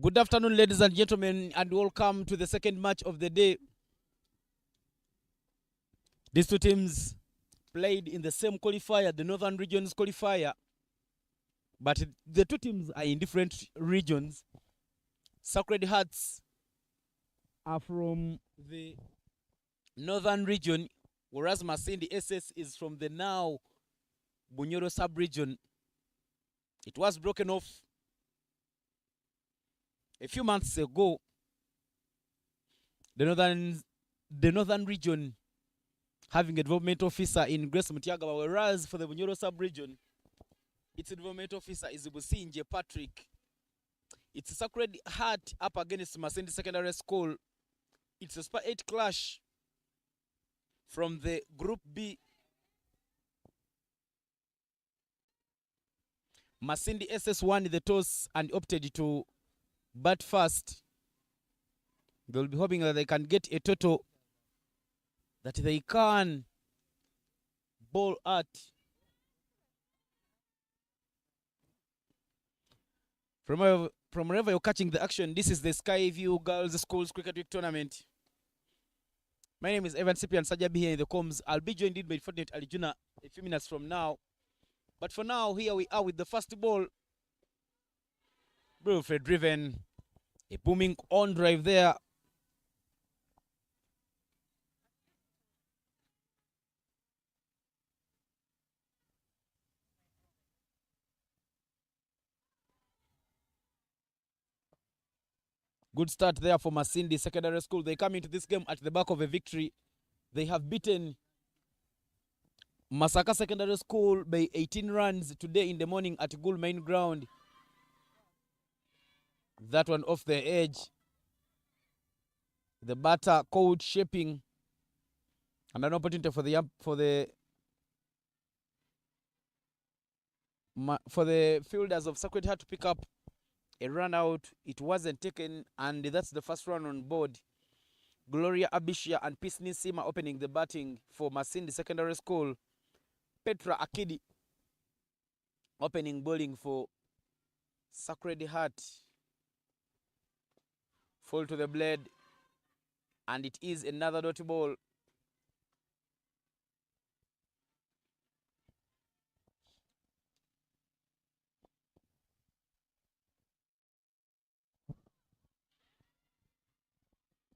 Good afternoon, ladies and gentlemen, and welcome to the second match of the day. These two teams played in the same qualifier, the Northern Regions qualifier, but the two teams are in different regions. Sacred Hearts are from the Northern region, whereas Masindi SS is from the now Bunyoro sub-region. It was broken off a few months ago. The Northern region having a development officer in Grace Mutiagawa, whereas for the Bunyoro sub-region, its development officer is Businje Patrick. It's a Sacred Heart up against Masindi Secondary School. It's a Super 8 clash from the Group B. Masindi SS won the toss and opted to bat first. They'll be hoping that they can get a total that they can bowl at. From wherever you're catching the action, this is the Skyview Girls Schools Cricket Week Tournament. My name is Evan Cyprian Sajabi here in the comms. I'll be joined by Fortnite Alijuna a few minutes from now. But for now, here we are with the first ball. Wilfred driven. A booming on drive there. Good start there for Masindi Secondary School. They come into this game at the back of a victory. They have beaten Masaka Secondary School by 18 runs today in the morning at Gul Main Ground. That one off the edge. The batter code shaping. And an opportunity for the fielders of Sacred Heart to pick up a run out. It wasn't taken, and that's the first run on board. Gloria Abishia and Peace Nisima opening the batting for Masindi Secondary School. Petra Akidi opening bowling for Sacred Heart. Fall to the blade, and it is another dot ball.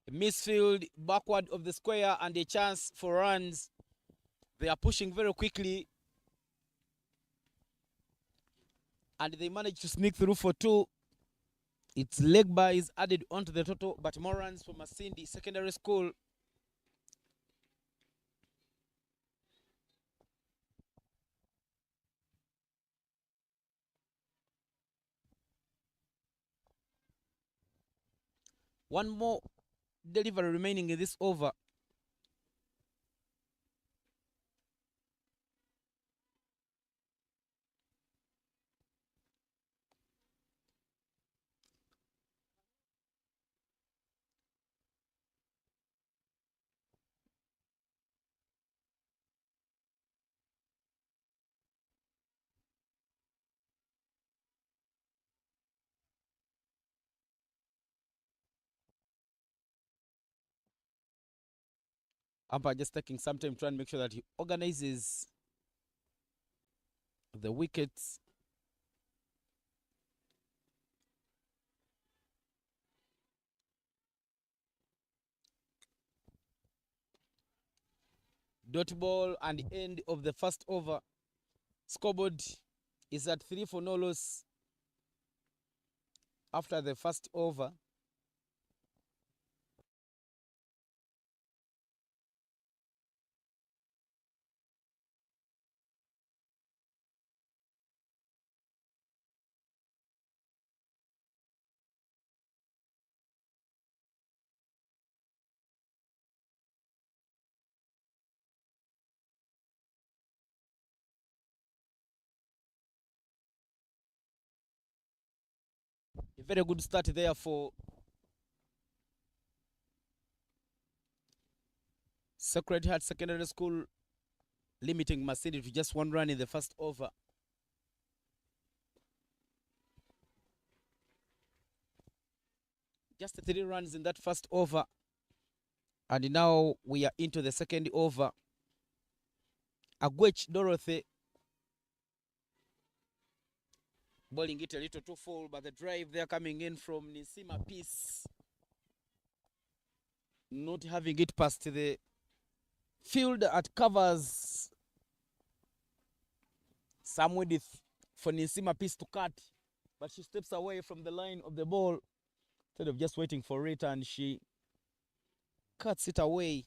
A misfield backward of the square and a chance for runs. They are pushing very quickly, and they managed to sneak through for two. Its leg by is added onto the total, but more runs for Masindi Secondary School. One more delivery remaining in this over. Umpire just taking some time to try and make sure that he organizes the wickets. Dot ball and end of the first over. Scoreboard is at 3 for no loss after the first over. A very good start there for Sacred Heart Secondary School, limiting Masindi to just one run in the first over. Just 3 runs in that first over. And now we are into the second over. Agwech Dorothy bowling it a little too full, but the drive there coming in from Nisima Peace, not having it past the field at covers. Some width for Nisima Peace to cut, but she steps away from the line of the ball instead of just waiting for it, and she cuts it away.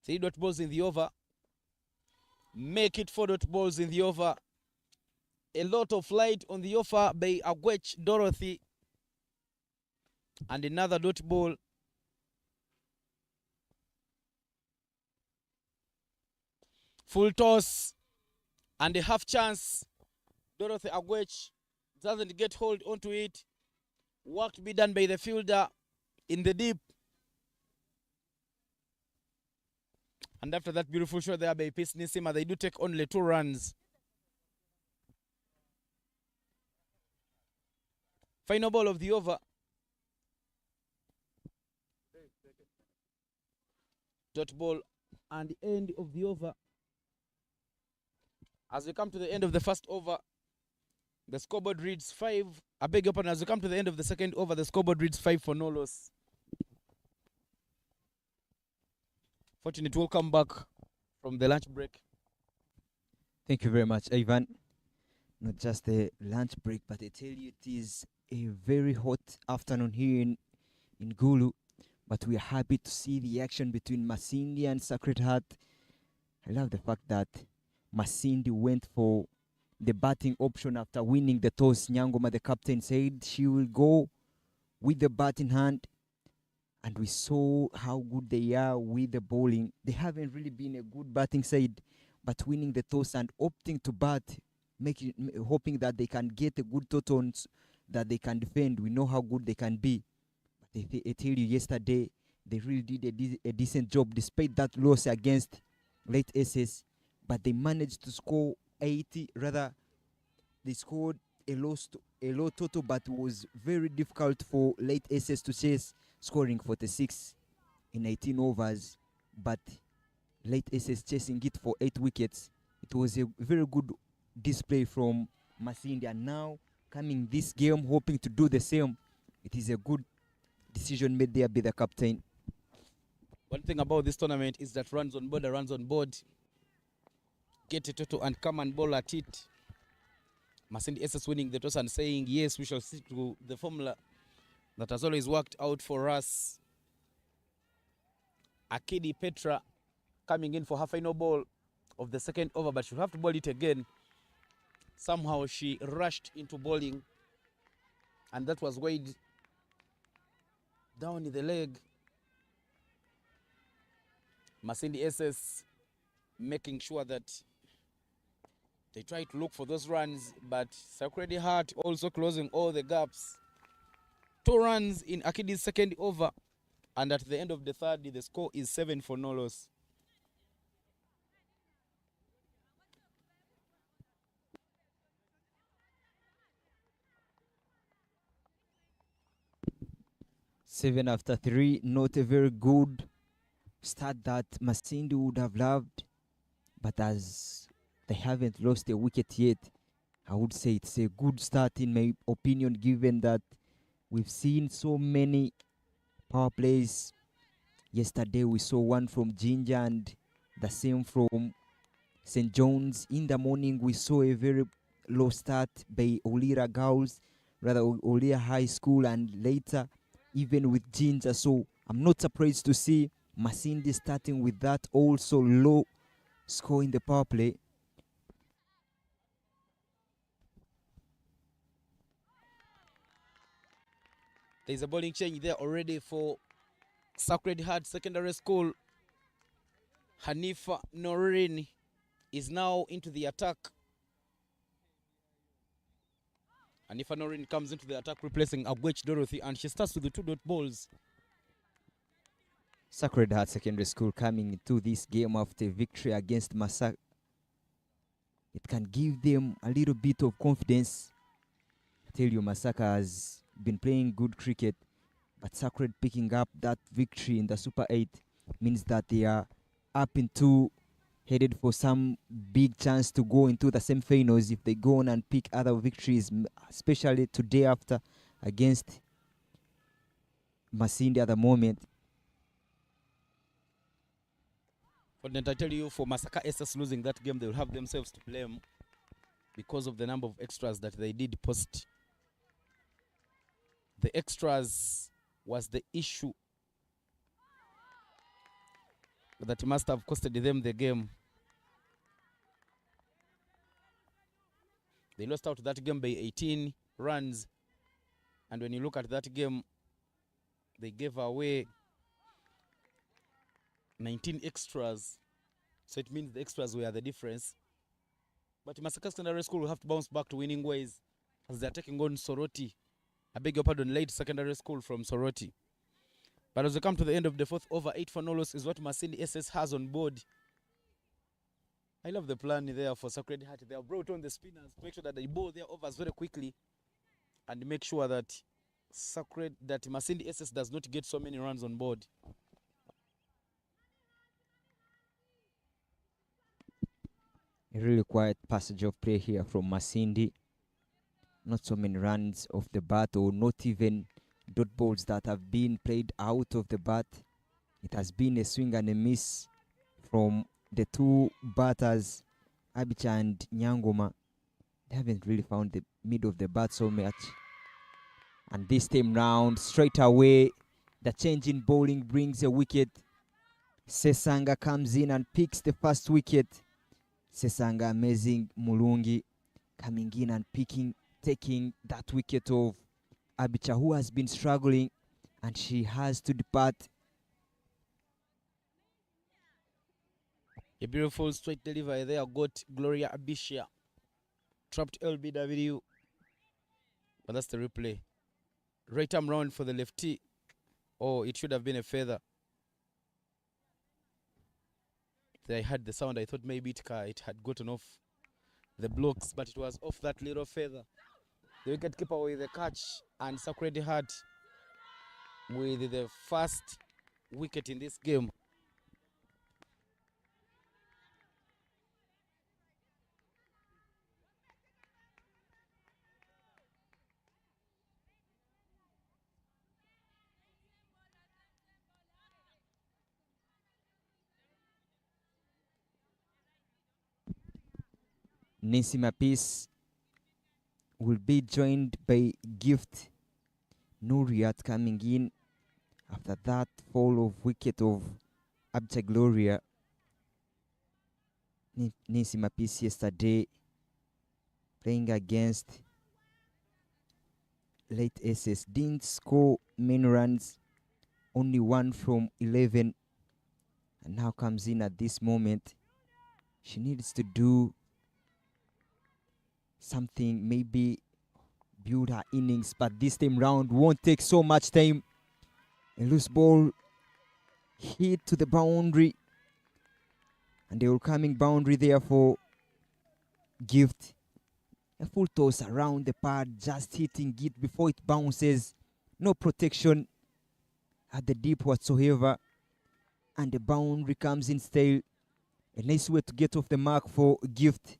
3 dot balls in the over. Make it 4 dot balls in the over. A lot of light on the offer by Agwech Dorothy. And another dot ball. Full toss. And a half chance. Dorothy Agwech doesn't get hold onto it. Work to be done by the fielder in the deep. And after that beautiful shot there by Peace Nisima, they do take only 2 runs. Final ball of the over. Dot ball and the end of the over. As we come to the end of the first over, the scoreboard reads 5. I beg your pardon, as we come to the end of the second over, the scoreboard reads 5 for no loss. Fortunate will come back from the lunch break. Thank you very much, Ivan. Not just the lunch break, but I tell you it is a very hot afternoon here in Gulu. But we are happy to see the action between Masindi and Sacred Heart. I love the fact that Masindi went for the batting option after winning the toss. Nyangoma, the captain, said she will go with the bat in hand. And we saw how good they are with the bowling. They haven't really been a good batting side, but winning the toss and opting to bat, hoping that they can get a good total that they can defend. We know how good they can be. But I tell you, yesterday, they really did a decent job despite that loss against Late SS. But they managed to score 80, rather, they scored a low total, but it was very difficult for Late SS to chase, scoring 46 in 18 overs. But Late SS chasing it for 8 wickets. It was a very good display from Masindi, and now coming this game hoping to do the same. It is a good decision made there by the captain. One thing about this tournament is that runs on board are runs on board. Get a total and come and bowl at it. Masindi SS winning the toss and saying, yes, we shall stick to the formula that has always worked out for us. Akidi Petra coming in for her final ball of the second over, but she'll have to bowl it again. Somehow she rushed into bowling, and that was weighed down in the leg. Masindi SS making sure that they try to look for those runs, but Sacred Heart also closing all the gaps. 2 runs in Akidi's second over, and at the end of the third, the score is 7 for no loss. Seven after 3, not a very good start that Masindi would have loved, but as they haven't lost a wicket yet, I would say it's a good start in my opinion, given that we've seen so many power plays. Yesterday we saw one from Ginger and the same from St. John's. In the morning we saw a very low start by Olira Girls, rather Olira High School, and later even with Ginger. So I'm not surprised to see Masindi starting with that also low score in the power play. There's a bowling change there already for Sacred Heart Secondary School. Hanifa Noreen is now into the attack. Hanifa Noreen comes into the attack replacing Agwech Dorothy, and she starts with the 2 dot balls. Sacred Heart Secondary School coming into this game after victory against Masaka. It can give them a little bit of confidence. I tell you, Masaka has been playing good cricket. But Sacred picking up that victory in the Super 8 means that they are up into headed for some big chance to go into the semi-finals if they go on and pick other victories, especially today after against Masindi at the moment. But then I tell you, for Masaka SS losing that game, they will have themselves to blame because of the number of extras that they did post. The extras was the issue that must have costed them the game. They lost out that game by 18 runs. And when you look at that game, they gave away 19 extras. So it means the extras were the difference. But Masaka Secondary School will have to bounce back to winning ways as they're taking on Soroti. I beg your pardon, Late Secondary School from Soroti. But as we come to the end of the fourth over, 8 for no loss is what Masindi SS has on board. I love the plan there for Sacred Heart. They have brought on the spinners to make sure that they bowl their overs very quickly and make sure that Masindi SS does not get so many runs on board. A really quiet passage of play here from Masindi. Not so many runs off the bat, or not even dot balls that have been played out of the bat. It has been a swing and a miss from the two batters, Abicha and Nyangoma. They haven't really found the mid of the bat so much. And this time round, straight away, the change in bowling brings a wicket. Sesanga comes in and picks the first wicket. Sesanga, amazing Mulungi, coming in and taking that wicket of Abicha, who has been struggling, and she has to depart. A beautiful straight delivery there got Gloria Abishia. Trapped LBW. But that's the replay. Right arm round for the lefty. Oh, it should have been a feather. There I heard the sound. I thought maybe it had gotten off the blocks, but it was off that little feather. The wicket keeper with the catch, and Sacred Heart with the first wicket in this game. Nancy Mapis will be joined by Gift Nuriat coming in after that fall of wicket of Abja Gloria. Nancy Mapis yesterday playing against Late SS didn't score many runs, only 1 from 11, and now comes in at this moment. She needs to do something, maybe build her innings, but this time round won't take so much time. A loose ball hit to the boundary, and the coming boundary there for Gift. A full toss around the pad, just hitting it before it bounces. No protection at the deep whatsoever, and the boundary comes in still. A nice way to get off the mark for Gift.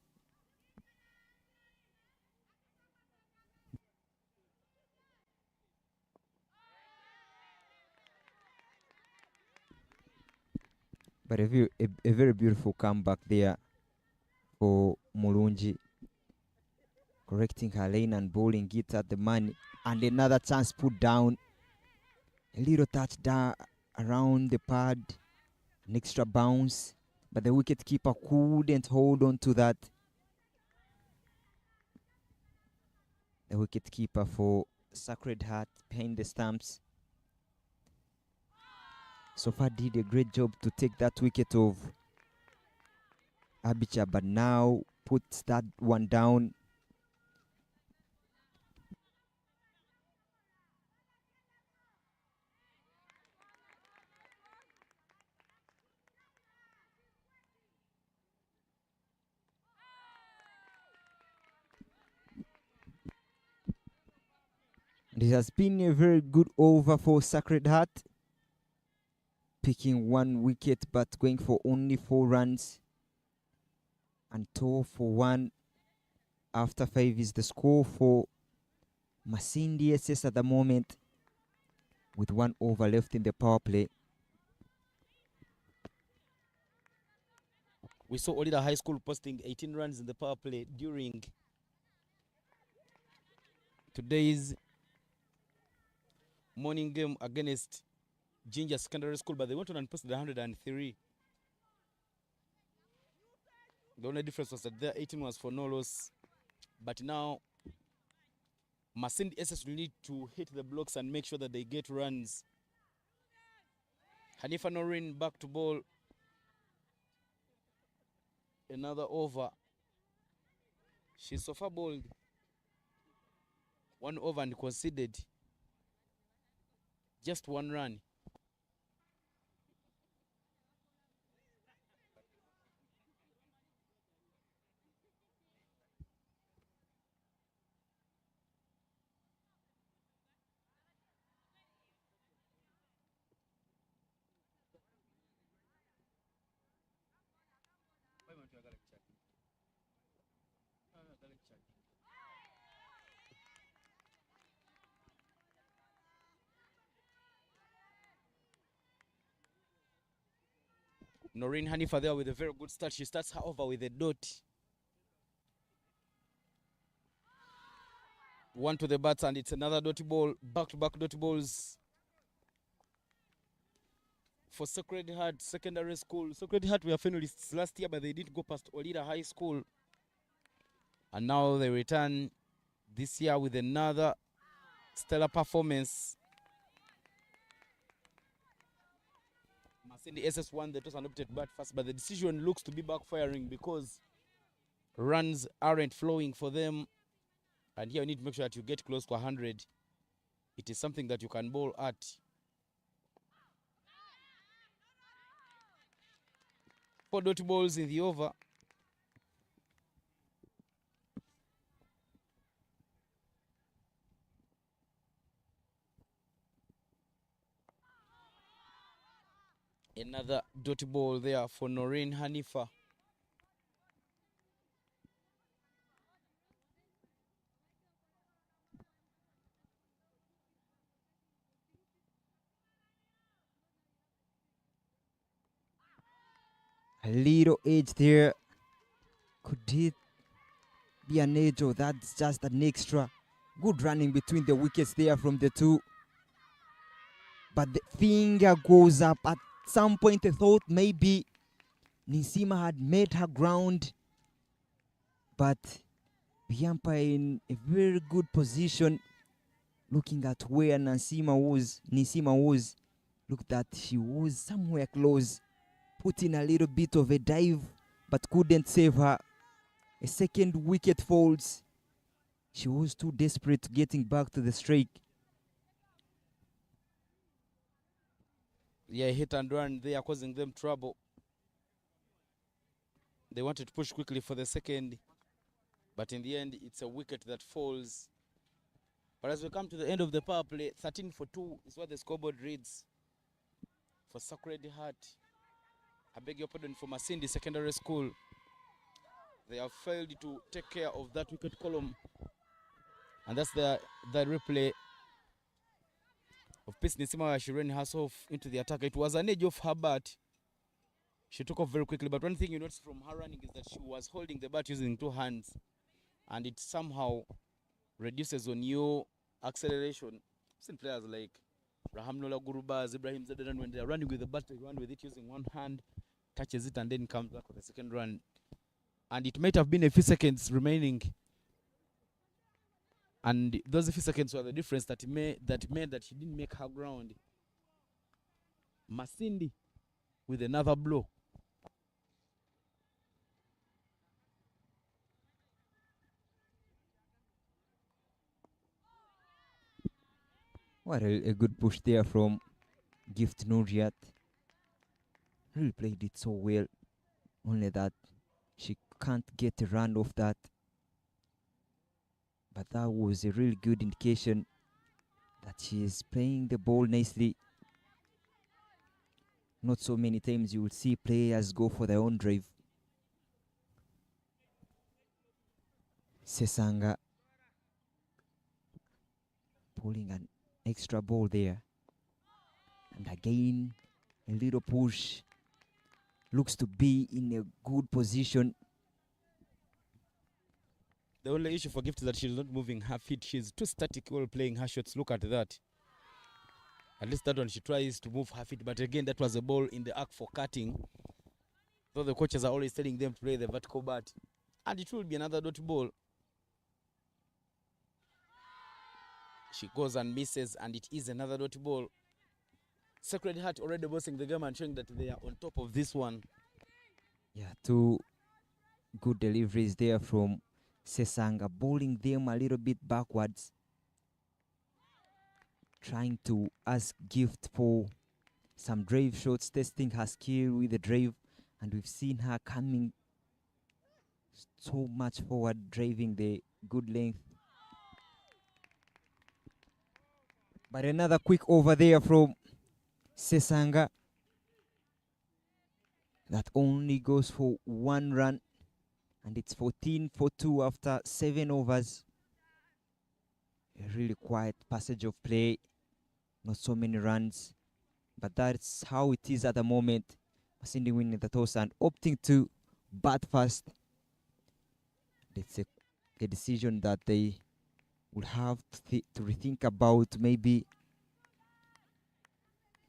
But a very beautiful comeback there for Mulungi, correcting her lane and bowling it at the money. And another chance put down. A little touch down around the pad, an extra bounce, but the wicketkeeper couldn't hold on to that. The wicketkeeper for Sacred Heart behind the stumps so far did a great job to take that wicket of Abicha, but now puts that one down. It has been a very good over for Sacred Heart, picking 1 wicket but going for only 4 runs, and 2 for 1 after 5 is the score for Masindi SS at the moment, with 1 over left in the power play. We saw Olida High School posting 18 runs in the power play during today's morning game against Ginger Secondary School, but they went on and posted 103. The only difference was that their 18 was for no loss. But now, Masindi SS will need to hit the blocks and make sure that they get runs. Hanifa Noreen back to ball. Another over. She's so far bowled 1 over and conceded just 1 run. Noreen Hanifa there with a very good start. She starts her over with a dot. 1 to the bats, and it's another dotty ball. Back-to-back dotty balls for Sacred Heart Secondary School. Sacred Heart were finalists last year, but they didn't go past Olida High School. And now they return this year with another stellar performance. Masindi SS won the toss and opted bat first, but the decision looks to be backfiring because runs aren't flowing for them. And here you need to make sure that you get close to 100. It is something that you can bowl at. Four dot balls in the over. Another dot ball there for Noreen Hanifa. A little edge there. Could it be an edge, or that's just an extra? Good running between the wickets there from the two. But the finger goes up. At some point I thought maybe Nisima had made her ground, but the umpire in a very good position, looking at where Nisima was, looked that she was somewhere close, put in a little bit of a dive, but couldn't save her. A second wicket falls. She was too desperate getting back to the strike. Yeah, hit and run. They are causing them trouble. They wanted to push quickly for the second, but in the end, it's a wicket that falls. But as we come to the end of the power play, 13 for 2 is what the scoreboard reads for Sacred Heart. I beg your pardon, for Masindi Secondary School. They have failed to take care of that wicket column. And that's the replay of Peace Nisima, where she ran herself into the attack. It was an edge of her bat. She took off very quickly, but one thing you notice from her running is that she was holding the bat using 2 hands, and it somehow reduces on your acceleration. I've seen players like Raham Nola Gurubaz, Ibrahim Zaderan, when they are running with the bat, they run with it using 1 hand, touches it, and then comes back with the second run. And it might have been a few seconds remaining, and those few seconds were the difference that made that she didn't make her ground. Masindi with another blow. What a good push there from Gift Nuriat. Really played it so well. Only that she can't get a run off that. But that was a really good indication that she is playing the ball nicely. Not so many times you will see players go for their own drive. Sesanga pulling an extra ball there. And again, a little push. Looks to be in a good position. The only issue for Gift is that she's not moving her feet. She's too static while playing her shots. Look at that. At least that one she tries to move her feet. But again, that was a ball in the arc for cutting. So the coaches are always telling them to play the vertical bat. And it will be another dot ball. She goes and misses, and it is another dot ball. Sacred Heart already bossing the game and showing that they are on top of this one. Yeah, two good deliveries there from Sesanga, bowling them a little bit backwards. Trying to ask Gift for some drive shots, testing her skill with the drive. And we've seen her coming so much forward, driving the good length. But another quick over there from Sesanga. That only goes for 1 run. And it's 14 for 2 after 7 overs. A really quiet passage of play. Not so many runs. But that's how it is at the moment. Masindi winning the toss and opting to bat first. It's a decision that they will have to rethink about maybe.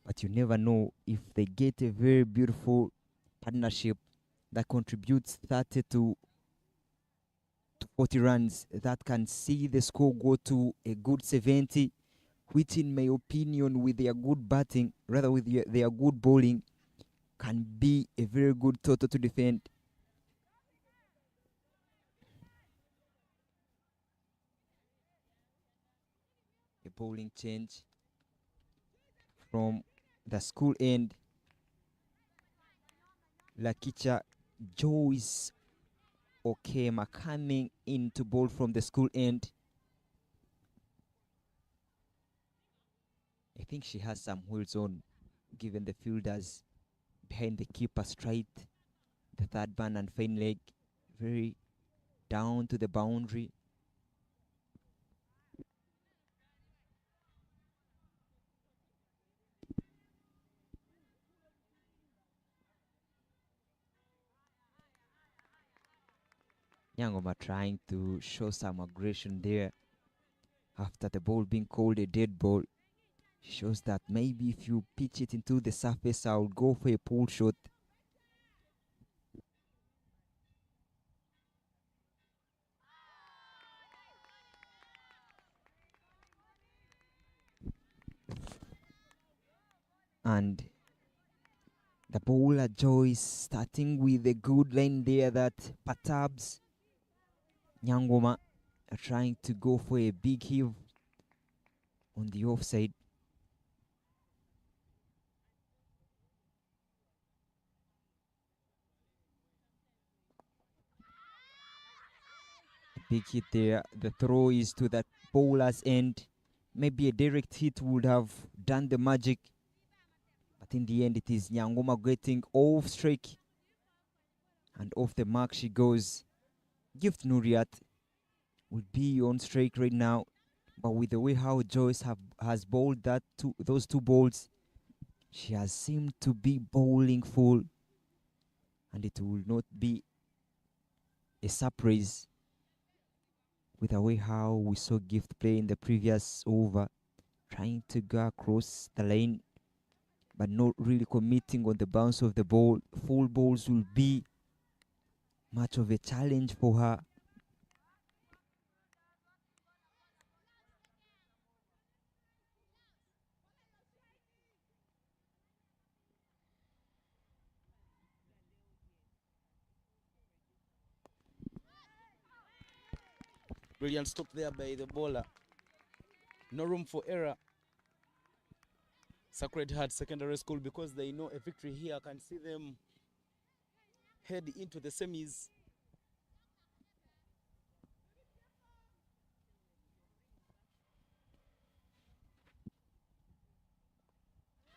But you never know, if they get a very beautiful partnership that contributes 30 to 40 runs, that can see the score go to a good 70, which in my opinion, with their good batting, rather with their good bowling, can be a very good total to defend. A bowling change from the school end. Lakicha Joyce Okema coming in to bowl from the school end. I think she has some wheels on, given the fielders behind the keeper straight, the third man and fine leg, very down to the boundary. Nyangoma trying to show some aggression there after the ball being called a dead ball. Shows that maybe if you pitch it into the surface, I would go for a pull shot. And the bowler Joyce starting with a good line there that perturbs Nyangoma, trying to go for a big heave on the offside. A big hit there. The throw is to that bowler's end. Maybe a direct hit would have done the magic. But in the end, it is Nyangoma getting off strike. And off the mark she goes. Gift Nuriat would be on strike right now. But with the way how Joyce has bowled those two balls, she has seemed to be bowling full. And it will not be a surprise with the way how we saw Gift play in the previous over, trying to go across the lane, but not really committing on the bounce of the ball. Full balls will be much of a challenge for her. Brilliant stop there by the bowler. No room for error. Sacred Heart Secondary School, because they know a victory here can see them head into the semis.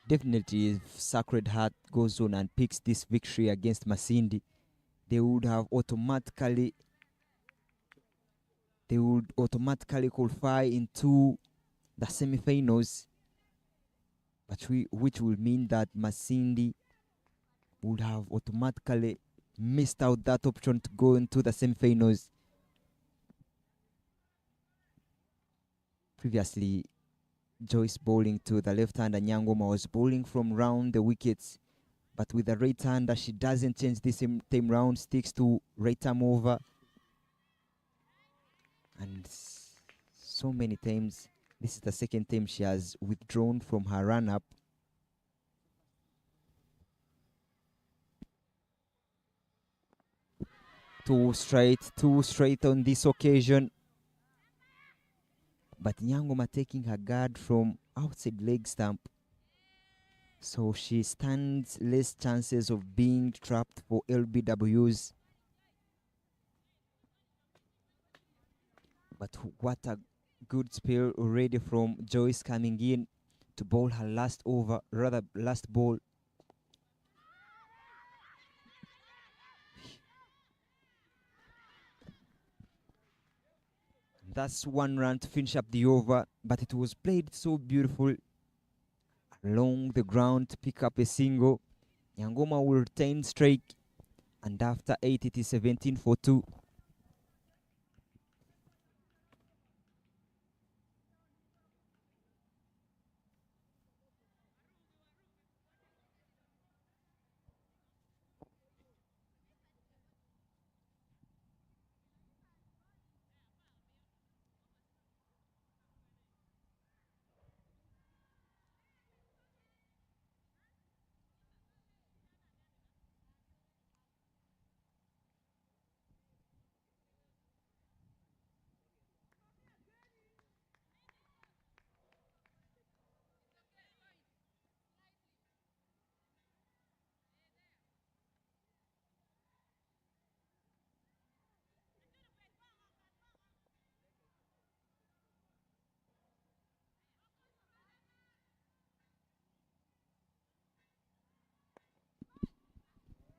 Definitely, if Sacred Heart goes on and picks this victory against Masindi, they would automatically qualify into the semi-finals, which will mean that Masindi would have automatically missed out that option to go into the semi-finals. Previously, Joyce bowling to the left-hander, Nyangoma was bowling from round the wickets, but with the right-hander, she doesn't change this time round, sticks to right-arm over. And so many times, this is the second time she has withdrawn from her run-up. Two straight on this occasion. But Nyangoma taking her guard from outside leg stump. So she stands less chances of being trapped for LBWs. But what a good spell already from Joyce coming in to bowl her last ball. That's one run to finish up the over, but it was played so beautiful along the ground to pick up a single. Nyangoma will retain strike, and after 8 it is 17 for 2.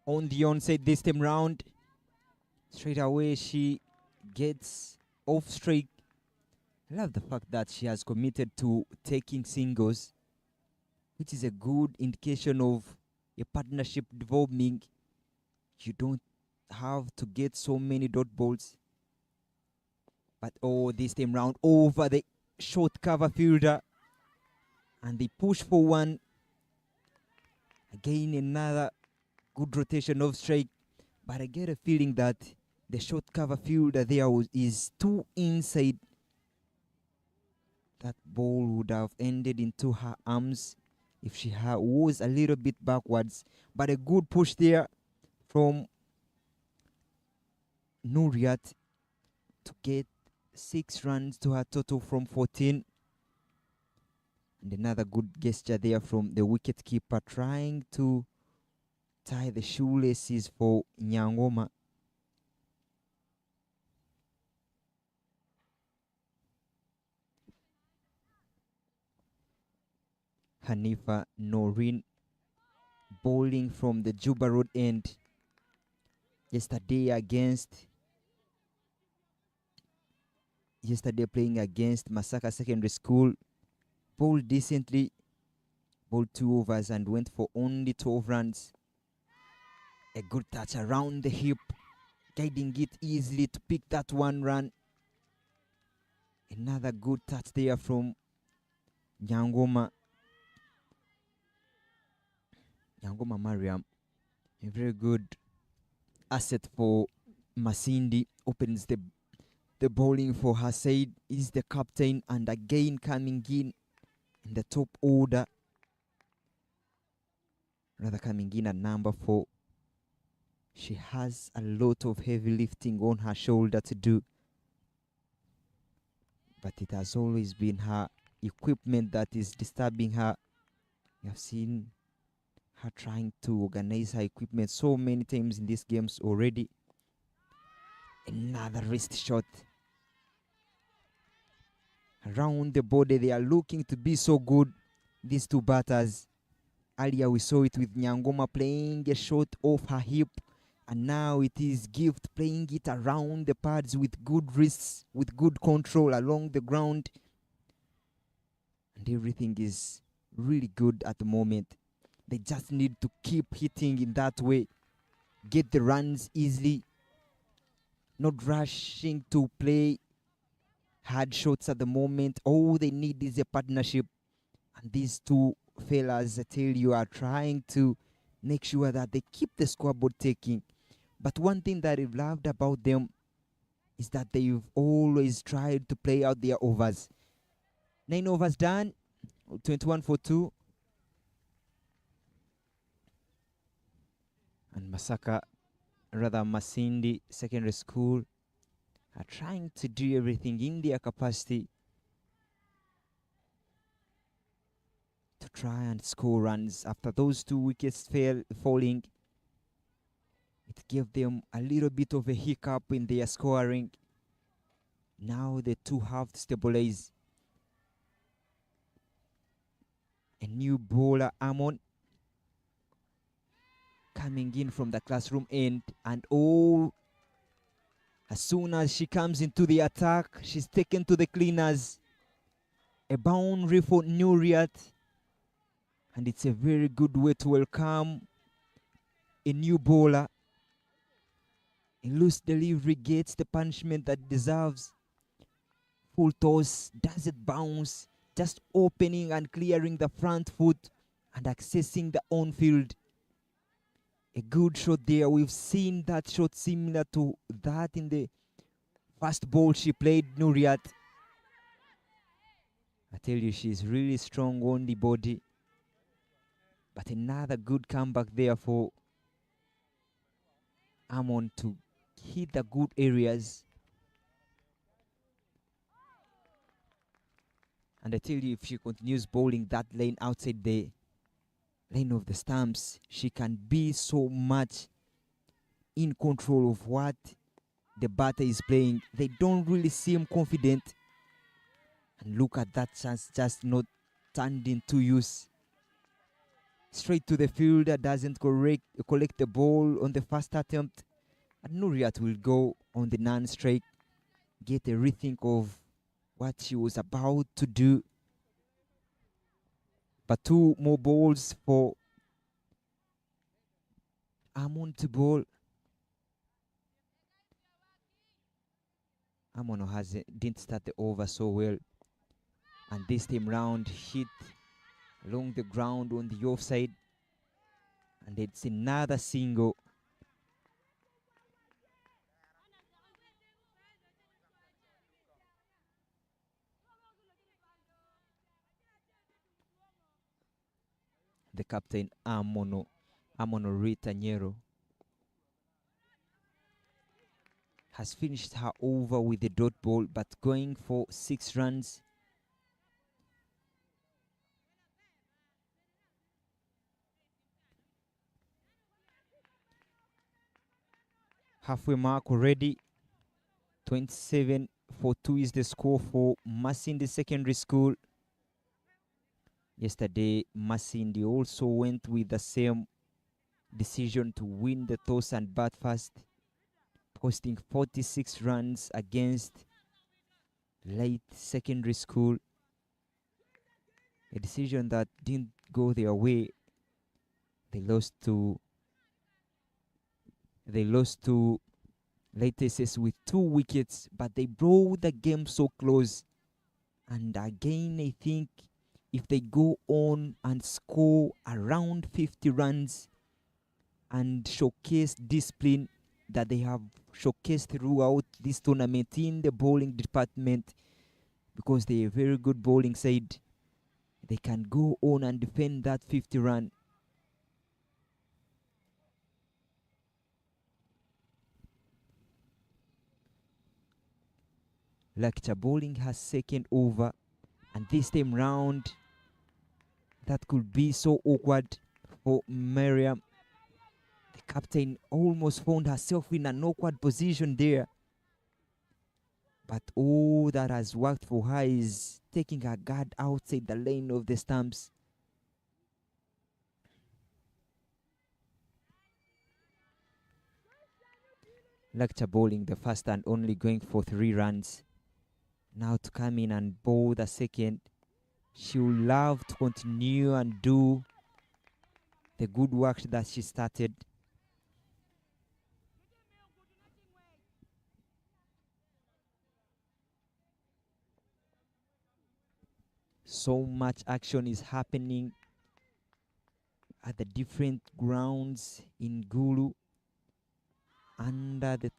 On the onset this time round, straight away she gets off strike. I love the fact that she has committed to taking singles, which is a good indication of a partnership developing. You don't have to get so many dot balls. But this time round over the short cover fielder, and they push for one. Again, another good rotation of strike, but I get a feeling that the short cover fielder there is too inside. That ball would have ended into her arms if she was a little bit backwards. But a good push there from Nuriat to get 6 runs to her total from 14. And another good gesture there from the wicket keeper, trying to tie the shoelaces for Nyangoma. Hanifa Noreen bowling from the Juba Road end yesterday playing against Masaka Secondary School. Bowled decently, bowled 2 overs and went for only 12 runs. A good touch around the hip, guiding it easily to pick that 1 run. Another good touch there from Nyangoma Mariam. A very good asset for Masindi. Opens the bowling for her side, is the captain, and again coming in the top order. Rather coming in at number 4. She has a lot of heavy lifting on her shoulder to do, but it has always been her equipment that is disturbing her. We have seen her trying to organize her equipment so many times in these games already. Another wrist shot around the body. They are looking to be so good, these two batters. Earlier we saw it with Nyangoma playing a shot off her hip, and now it is Gift playing it around the pads with good wrists, with good control along the ground. And everything is really good at the moment. They just need to keep hitting in that way, get the runs easily, not rushing to play hard shots at the moment. All they need is a partnership. And these two fellas, I tell you, are trying to make sure that they keep the scoreboard taking. But one thing that I've loved about them is that they've always tried to play out their overs. 9 overs done, 21 for 2. And Masindi Secondary School are trying to do everything in their capacity to try and score runs. After those 2 wickets falling, it gave them a little bit of a hiccup in their scoring. Now the two have to stabilize. A new bowler, Amon, coming in from the classroom end, and as soon as she comes into the attack, she's taken to the cleaners. A boundary for Nuriat, and it's a very good way to welcome a new bowler. A loose delivery gets the punishment that it deserves. Full toss, does it bounce, just opening and clearing the front foot and accessing the on-field. A good shot there. We've seen that shot similar to that in the first ball she played, Nuriat. I tell you, she's really strong on the body. But another good comeback there for Amon to hit the good areas. And I tell you, if she continues bowling that lane outside the lane of the stumps, she can be so much in control of what the batter is playing. They don't really seem confident. And look at that chance just not turned into use. Straight to the fielder, doesn't collect the ball on the first attempt. And Nuriat will go on the non-strike, get a rethink of what she was about to do. But 2 more balls for Amon to bowl. Amon didn't start the over so well, and this time round hit along the ground on the offside, and it's another single. The captain Amono Rita Nyero has finished her over with the dot ball, but going for 6 runs. Halfway mark already. 27 for 2 is the score for Masindi Secondary School. Yesterday, Masindi also went with the same decision to win the toss and bat first, posting 46 runs against Late Secondary School. A decision that didn't go their way. They lost to Late SS with 2 wickets, but they brought the game so close. And again, I think if they go on and score around 50 runs and showcase discipline that they have showcased throughout this tournament in the bowling department, because they're a very good bowling side, they can go on and defend that 50 run. Lecture bowling has second over, and this time round that could be so awkward for Miriam. The captain almost found herself in an awkward position there, but all that has worked for her is taking her guard outside the lane of the stumps. lecture bowling the first and only, going for 3 runs. Now to come in and bowl the second. She will love to continue and do the good work that she started. So much action is happening at the different grounds in Gulu under the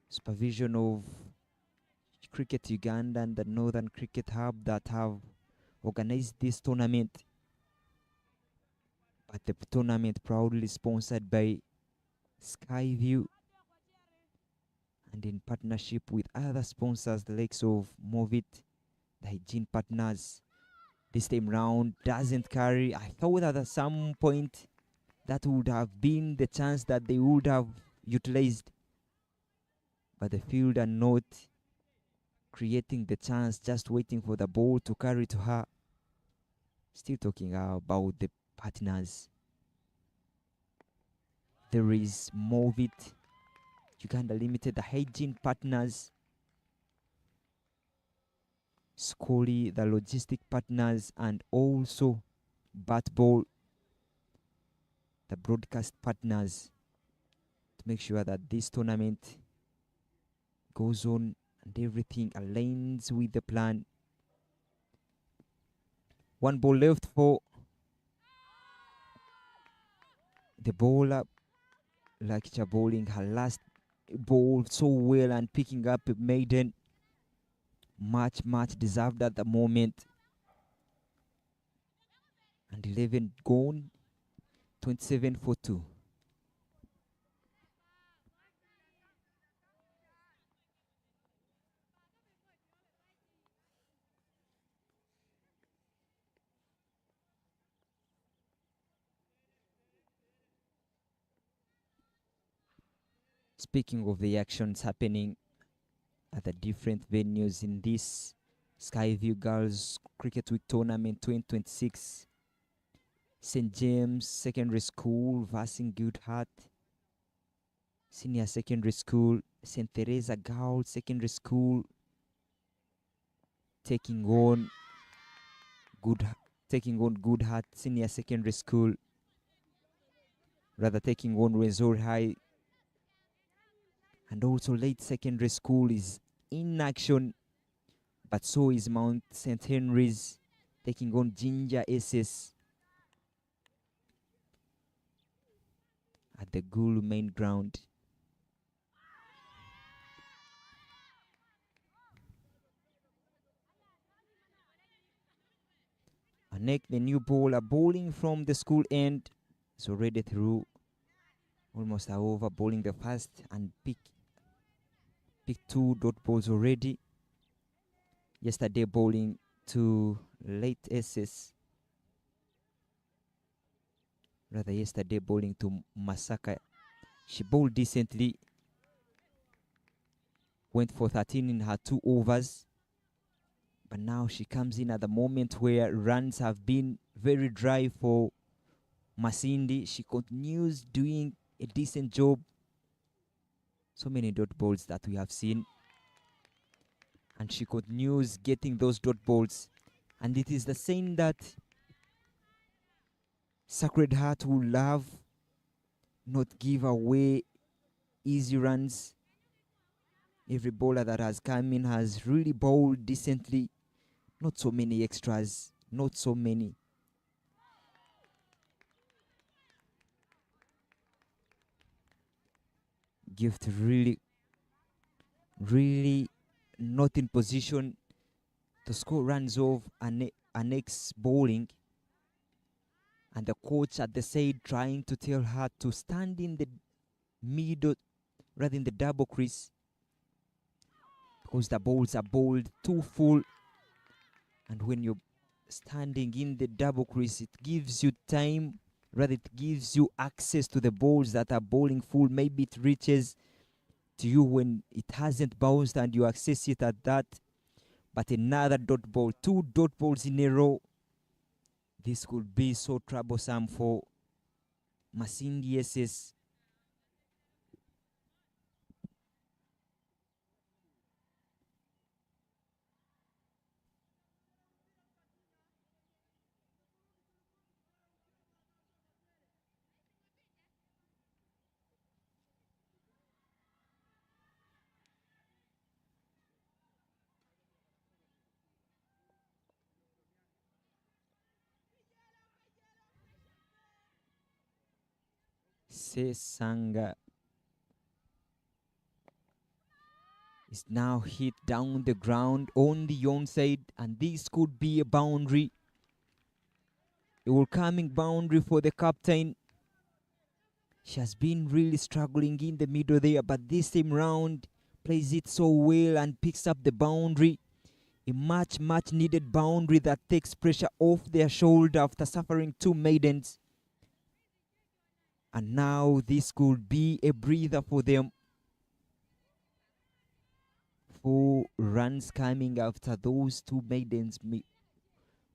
supervision of Cricket Uganda and the Northern Cricket Hub that have organized this tournament. But the tournament proudly sponsored by Skyview and in partnership with other sponsors, the likes of Movit, the hygiene partners. This time round doesn't carry. I thought that at some point that would have been the chance that they would have utilized, but the field are not creating the chance, just waiting for the ball to carry to her. Still talking about the partners. There is Movit, Uganda Limited, the hygiene partners, Scully, the logistic partners, and also Batball, the broadcast partners, to make sure that this tournament goes on and everything aligns with the plan. 1 ball left for the bowler. Lecture bowling her last ball so well and picking up a maiden. Much deserved at the moment. And 11 gone, 27 for 2. Speaking of the actions happening at the different venues in this Skyview Girls Cricket Week Tournament 2026, St. James Secondary School versing Goodhart Senior Secondary School, St. Teresa Girls Secondary School taking on Goodhart Senior Secondary School, rather taking on Resort High. And also Late Secondary School is in action, but so is Mount St. Henry's taking on Ginger SS at the Gulu main ground. Anek, the new bowler, bowling from the school end, is already through. Almost over, bowling the first and pick 2 dot balls already. Yesterday bowling to Late SS. Rather yesterday bowling to Masaka. She bowled decently. Went for 13 in her 2 overs. But now she comes in at the moment where runs have been very dry for Masindi. She continues doing a decent job. So many dot balls that we have seen. And she continues getting those dot balls. And it is the same that Sacred Heart will love. Not give away easy runs. Every bowler that has come in has really bowled decently. Not so many extras. Not so many. Gift really not in position to score runs of Annex bowling, and the coach at the side trying to tell her to stand in the middle rather than the double crease, because the balls are bowled too full, and when you're standing in the double crease it gives you time, rather it gives you access to the balls that are bowling full. Maybe it reaches to you when it hasn't bounced and you access it at that. But another dot ball, 2 dot balls in a row. This could be so troublesome for Masindi SS. Sesanga is now hit down the ground on the onside, and this could be a boundary. A welcoming boundary for the captain. She has been really struggling in the middle there, but this time round plays it so well and picks up the boundary. A much needed boundary that takes pressure off their shoulder after suffering 2 maidens. And now this could be a breather for them. 4 runs coming after those 2 maidens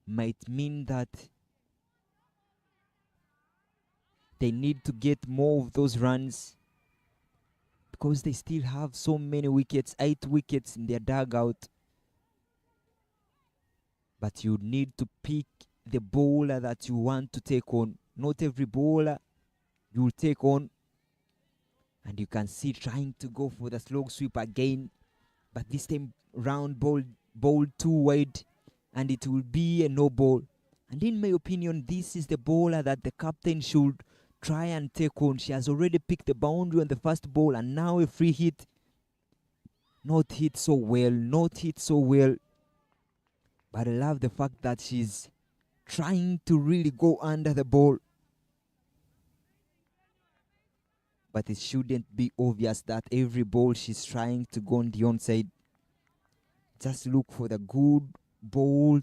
might mean that they need to get more of those runs, because they still have so many wickets, 8 wickets in their dugout. But you need to pick the bowler that you want to take on. Not every bowler you will take on. And you can see trying to go for the slog sweep again, but this time round ball too wide, and it will be a no ball. And in my opinion, this is the bowler that the captain should try and take on. She has already picked the boundary on the first ball, and now a free hit. Not hit so well. But I love the fact that she's trying to really go under the ball. But it shouldn't be obvious that every ball she's trying to go on the onside. Just look for the good ball.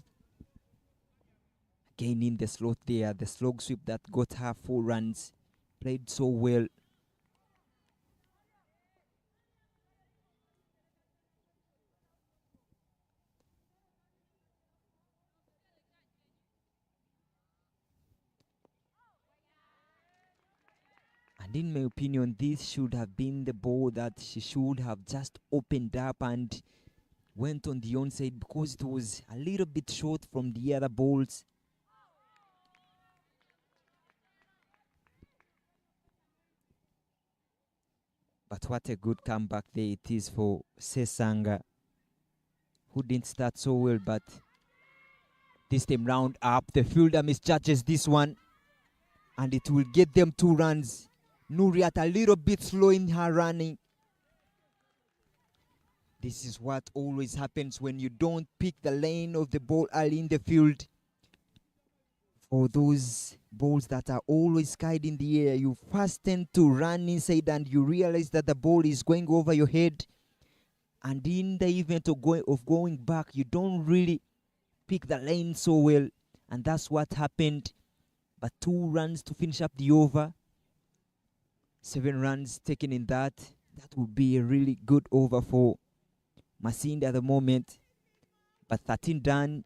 Again in the slot there, the slog sweep that got her 4 runs. Played so well. And in my opinion, this should have been the ball that she should have just opened up and went on the onside, because it was a little bit short from the other balls. But what a good comeback there it is for Sesanga, who didn't start so well, but this time round up, the fielder misjudges this one, and it will get them 2 runs. Nuriat a little bit slow in her running. This is what always happens when you don't pick the lane of the ball early in the field. For those balls that are always skied in the air, you first tend to run inside and you realize that the ball is going over your head. And in the event of going back, you don't really pick the lane so well. And that's what happened. But 2 runs to finish up the over. 7 runs taken in that. That would be a really good over for Masindi at the moment. But 13 done.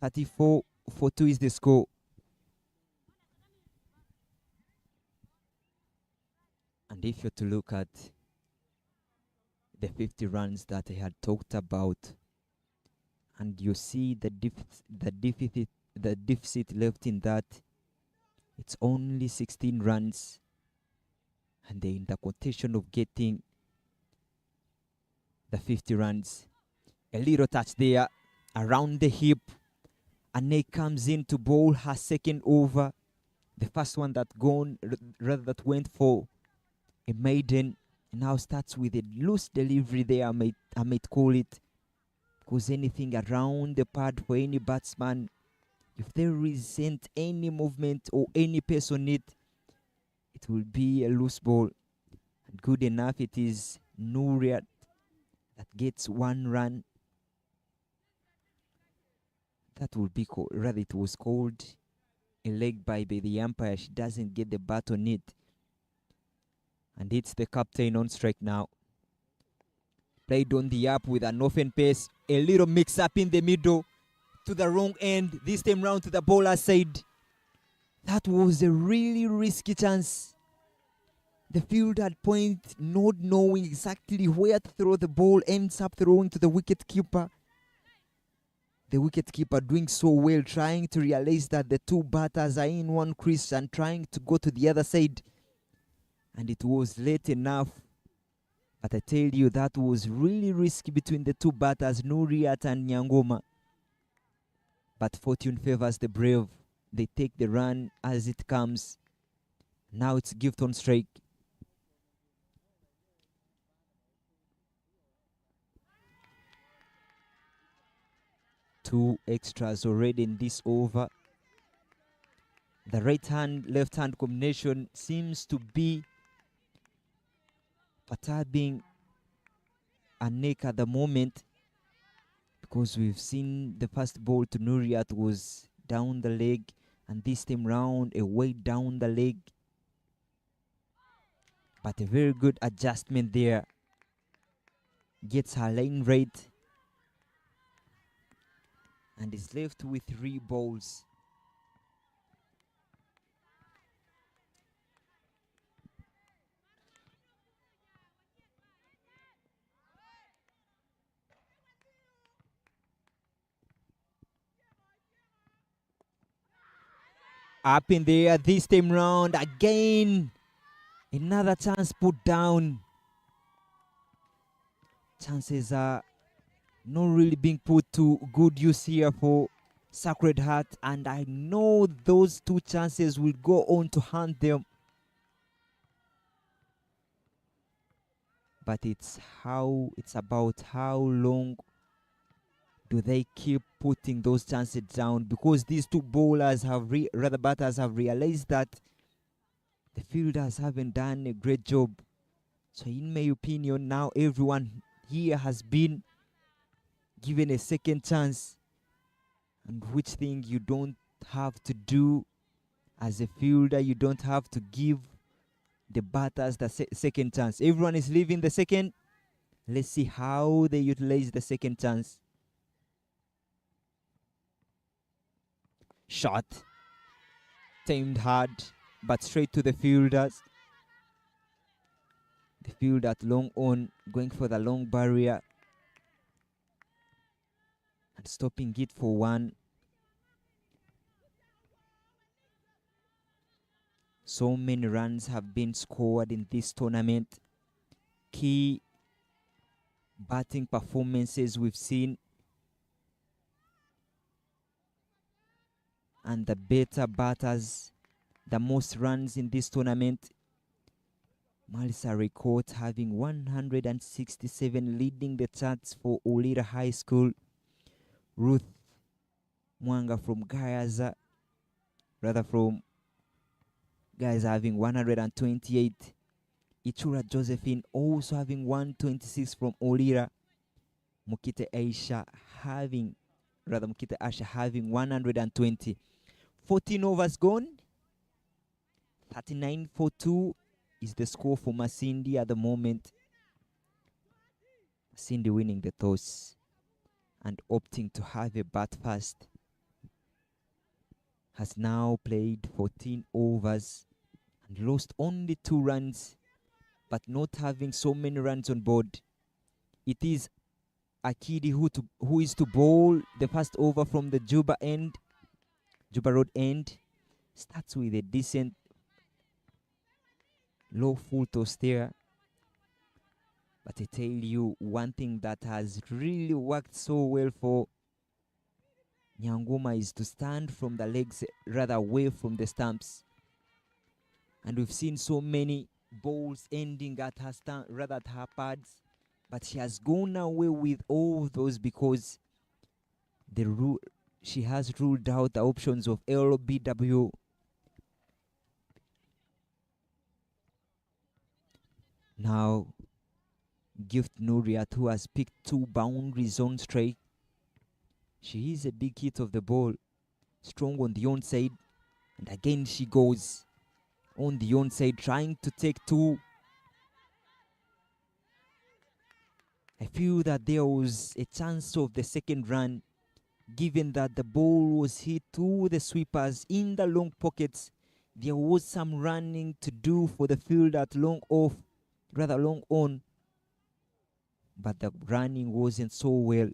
34 for 2 is the score. And if you're to look at the 50 runs that I had talked about, and you see the deficit left in that, it's only 16 runs. And they're in the contention of getting the 50 runs. A little touch there around the hip. Ane comes in to bowl her second over. The first one that went for a maiden. Now starts with a loose delivery there, I might call it. Because anything around the pad for any batsman, if there isn't any movement or any pace on it, it will be a loose ball. And good enough it is Nuriat that gets 1 run. That would be rather it was called a leg by the umpire. She doesn't get the bat on it. And it's the captain on strike now. Played on the up with an open pace. A little mix up in the middle to the wrong end. This time round to the bowler side. That was a really risky chance. The field at point, not knowing exactly where to throw the ball, ends up throwing to the wicket keeper. The wicket keeper doing so well, trying to realize that the 2 batters are in one crease and trying to go to the other side. And it was late enough. But I tell you, that was really risky between the 2 batters, Nuriat and Nyangoma. But fortune favors the brave. They take the run as it comes. Now it's gift on strike. Two extras already in this over. The right hand, left hand combination seems to be perturbing a neck at the moment, because we've seen the first ball to Nuriat was down the leg, and this time round away down the leg. But a very good adjustment there. Gets her line right and is left with 3 balls. Up in there this time round again. Another chance put down. Chances are not really being put to good use here for Sacred Heart, and I know those 2 chances will go on to haunt them. But it's about how long do they keep putting those chances down, because these 2 bowlers have batters have realized that the fielders haven't done a great job. So in my opinion, now everyone here has been given a second chance, and which thing you don't have to do as a fielder, you don't have to give the batters the second chance. Everyone is leaving the second. Let's see how they utilize the second chance. Shot. Timed hard, but straight to the fielders. The field at long on, going for the long barrier and stopping it for 1. So many runs have been scored in this tournament. Key batting performances we've seen, and the better batters, the most runs in this tournament. Malisa Record having 167, leading the charts for Olira High School. Ruth Mwanga from Gayaza, from Gayaza, having 128. Ichura Josephine also having 126 from Olira. Mukite Asha having 120. 14 overs gone. 39 for 2 is the score for Masindi at the moment. Masindi winning the toss and opting to have a bat first. Has now played 14 overs and lost only 2 runs, but not having so many runs on board. It is Akidi who is to bowl the first over from the Juba Road end. Starts with a decent low full toss there. But I tell you, one thing that has really worked so well for Nyanguma is to stand from the legs, rather away from the stumps. And we've seen so many bowls ending at her at her pads, but she has gone away with all those because she has ruled out the options of LBW. Now, Gift Nuriat, who has picked 2 boundaries on straight. She is a big hit of the ball, strong on the onside, and again she goes on the onside, trying to take 2. I feel that there was a chance of the second run, given that the ball was hit to the sweepers in the long pockets. There was some running to do for the field at long on, but the running wasn't so well.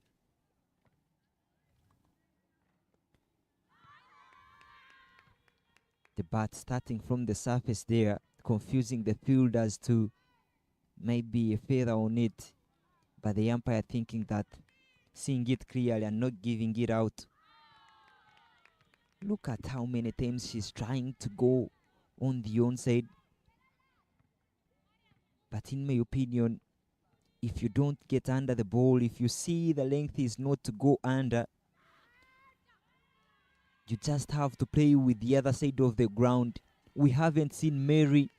The bat starting from the surface there, confusing the fielders to maybe a feather on it, but the umpire thinking that, seeing it clearly and not giving it out. Look at how many times she's trying to go on the onside. But in my opinion, if you don't get under the ball, if you see the length is not to go under, you just have to play with the other side of the ground. We haven't seen Mary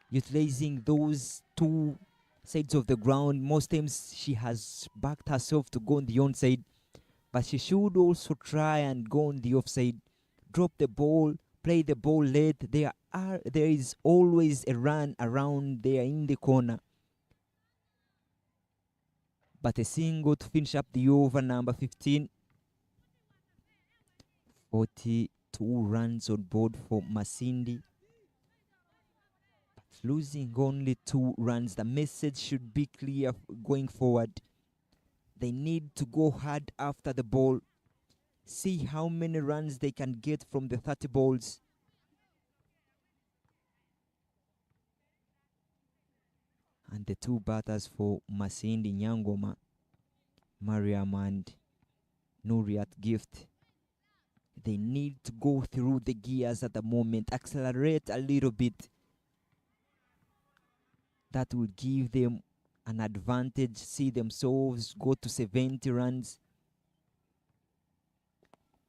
utilizing those two sides of the ground. Most times she has backed herself to go on the onside, but she should also try and go on the offside. Drop the ball, play the ball late. There is always a run around there in the corner. But a single to finish up the over, number 15. 42 runs on board for Masindi. But losing only 2 runs, the message should be clear going forward. They need to go hard after the ball. See how many runs they can get from the 30 balls. And the 2 batters for Masindi, Nyangoma, Mariam and Nuriat Gift, they need to go through the gears at the moment, accelerate a little bit. That will give them an advantage, see themselves go to 70 runs.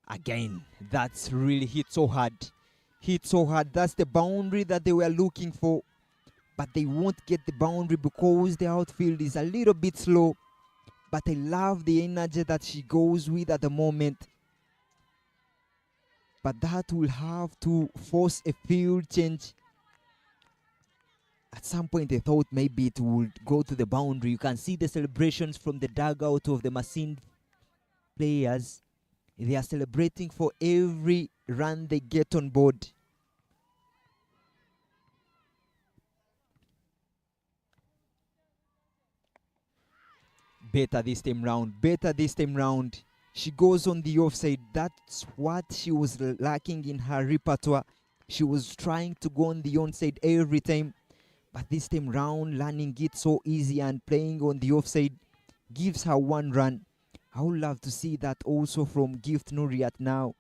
Again, that's really hit so hard. Hit so hard. That's the boundary that they were looking for. But they won't get the boundary because the outfield is a little bit slow. But I love the energy that she goes with at the moment. But that will have to force a field change. At some point, they thought maybe it would go to the boundary. You can see the celebrations from the dugout of the Masindi players. They are celebrating for every run they get on board. Better this time round. Better this time round. She goes on the offside. That's what she was lacking in her repertoire. She was trying to go on the onside every time. But this time round, learning it so easy and playing on the offside gives her 1 run. I would love to see that also from Gift Nuriat now.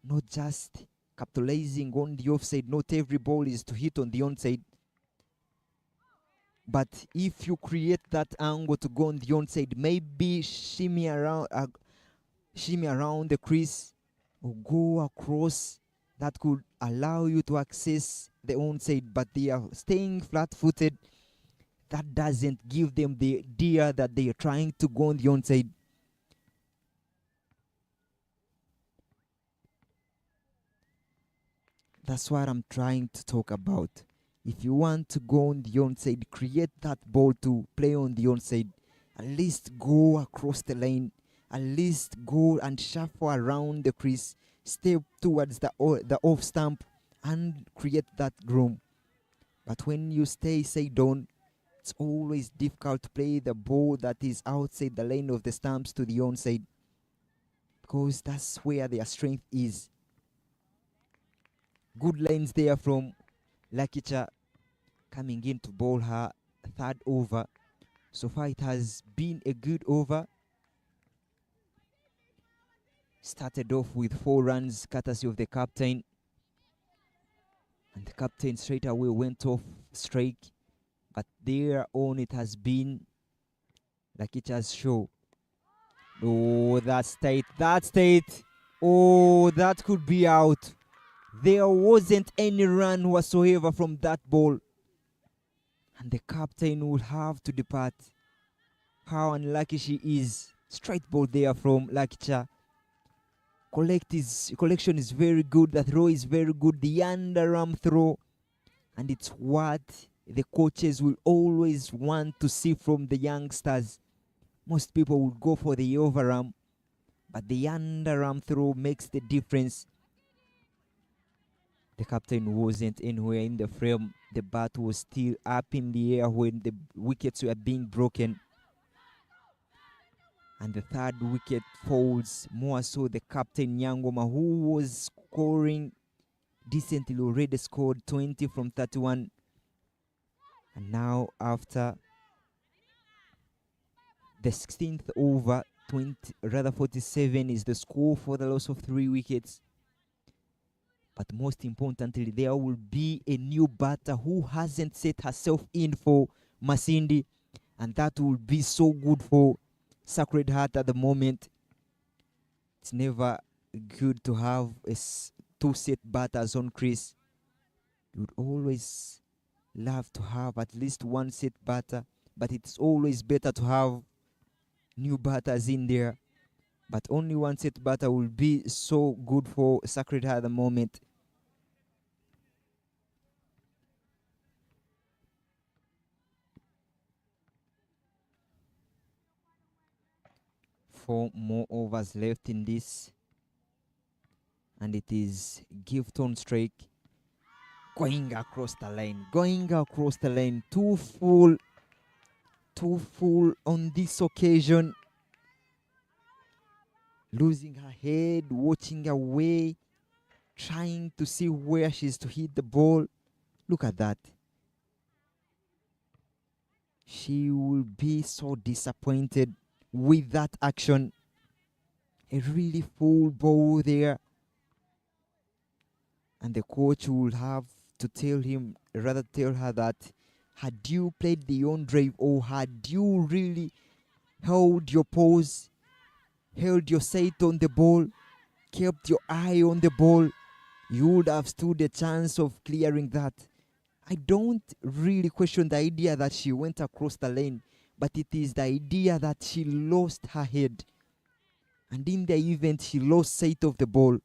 Not just capitalizing on the offside. Not every ball is to hit on the onside. But if you create that angle to go on the onside, maybe shimmy around the crease or go across, that could allow you to access the onside. But they are staying flat-footed. That doesn't give them the idea that they are trying to go on the onside. That's what I'm trying to talk about. If you want to go on the onside, create that ball to play on the onside. At least go across the lane. At least go and shuffle around the crease. Step towards the off stump and create that room. But when you stay side on, it's always difficult to play the ball that is outside the lane of the stumps to the onside, because that's where their strength is. Good lines there from Lakicha coming in to bowl her 3rd over. So far it has been a good over. Started off with 4 runs courtesy of the captain. And the captain straight away went off strike. But there on it has been Lakicha's show. Oh, that's tight. That's tight. Oh, that could be out. There wasn't any run whatsoever from that ball. And the captain will have to depart. How unlucky she is. Straight ball there from Lakicha. Collection is very good. The throw is very good. The underarm throw. And it's what the coaches will always want to see from the youngsters. Most people will go for the overarm, but the underarm throw makes the difference. The captain wasn't anywhere in the frame. The bat was still up in the air when the wickets were being broken. And the 3rd wicket falls, more so the captain Nyangoma, who was scoring decently, already scored 20 from 31. And now after the 16th over, 47 is the score for the loss of 3 wickets. But most importantly, there will be a new batter who hasn't set herself in for Masindi, and that will be so good for Sacred Heart at the moment. It's never good to have two set batters on crease. You would always love to have at least one set batter, but it's always better to have new batters in there. But only one set batter will be so good for Sacred Heart at the moment. Four more overs left in this, and it is gift on strike. Going across the line, too full on this occasion. Losing her head, watching away, trying to see where she's to hit the ball. Look at that. She will be so disappointed with that action. A really full ball there. And the coach will have to tell her that had you played the on drive, or had you really held your pose, held your sight on the ball, kept your eye on the ball, you would have stood a chance of clearing that. I don't really question the idea that she went across the lane, but it is the idea that she lost her head. And in the event, she lost sight of the ball.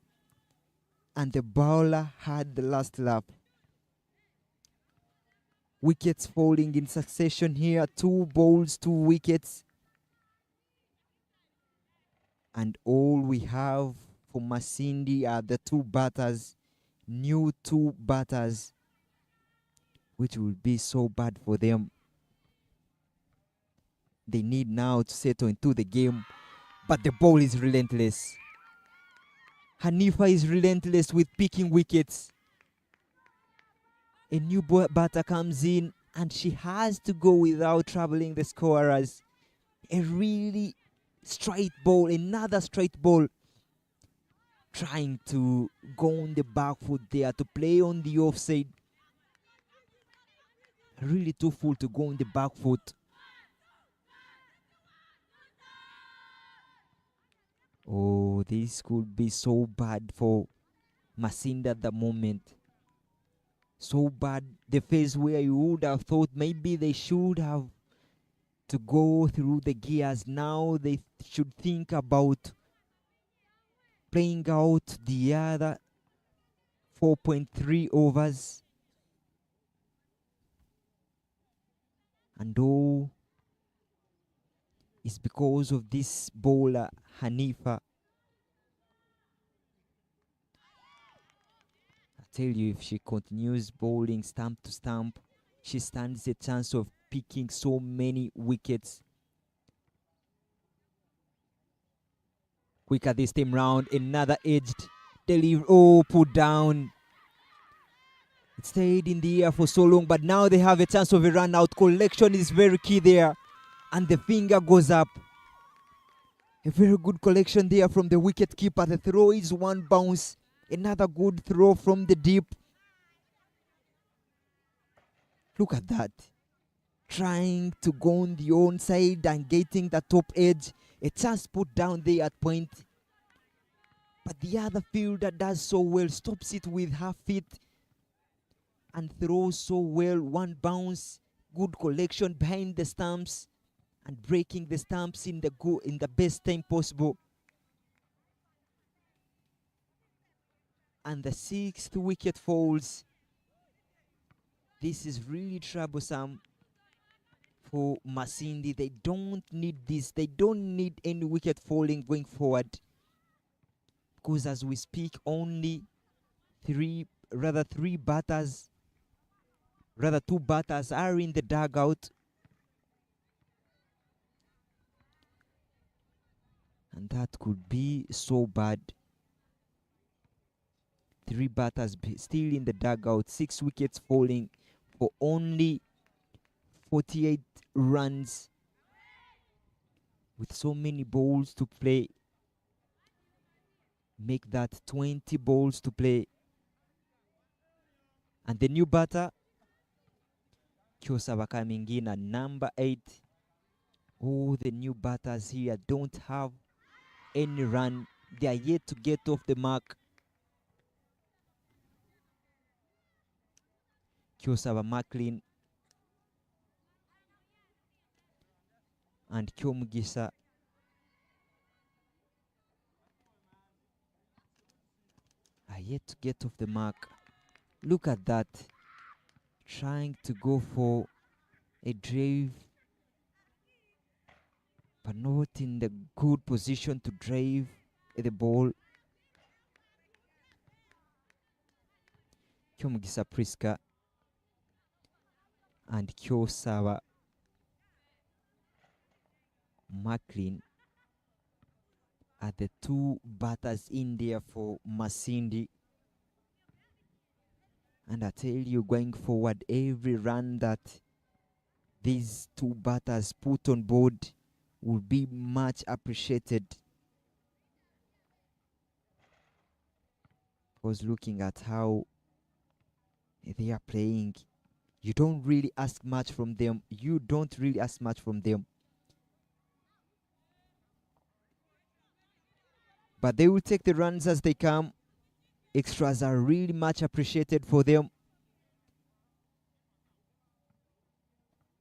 And the bowler had the last lap. Wickets falling in succession here. 2 balls, 2 wickets. And all we have for Masindi are the 2 batters. New 2 batters, which will be so bad for them. They need now to settle into the game, but the ball is relentless. Hanifa is relentless with picking wickets. A new batter comes in, and she has to go without troubling the scorers. A really straight ball, another straight ball. Trying to go on the back foot there, to play on the offside. Really too full to go on the back foot. Oh, this could be so bad for Masindi at the moment. So bad, the phase where you would have thought maybe they should have to go through the gears. Now they should think about playing out the other 4.3 overs. And all is because of this bowler, Hanifa. I tell you, if she continues bowling stump to stump, she stands a chance of picking so many wickets. Quicker this time round, another edged delivery. Oh, put down. It stayed in the air for so long, but now they have a chance of a run out. Collection is very key there, and the finger goes up. A very good collection there from the wicket keeper. The throw is 1 bounce. Another good throw from the deep. Look at that. Trying to go on the onside and getting the top edge. A chance put down there at point. But the other fielder does so well. Stops it with her feet. And throws so well. 1 bounce. Good collection behind the stumps. And breaking the stumps in the best time possible. And the 6th wicket falls. This is really troublesome for Masindi. They don't need this. They don't need any wicket falling going forward. Because as we speak, only 2 batters are in the dugout. And that could be so bad. 3 batters still in the dugout. 6 wickets falling for only 48 runs. With so many balls to play. Make that 20 balls to play. And the new batter, Kyosaba coming in at number 8. All the new batters here don't have any run. They are yet to get off the mark. Kyosaba Macklin and Kyomugisa are yet to get off the mark. Look at that. Trying to go for a drive, but not in the good position to drive the ball. Kyomugisa Priska and Kyosaba Macklin are the two batters in there for Masindi. And I tell you, going forward, every run that these two batters put on board will be much appreciated. Because looking at how they are playing, you don't really ask much from them. But they will take the runs as they come. Extras are really much appreciated for them.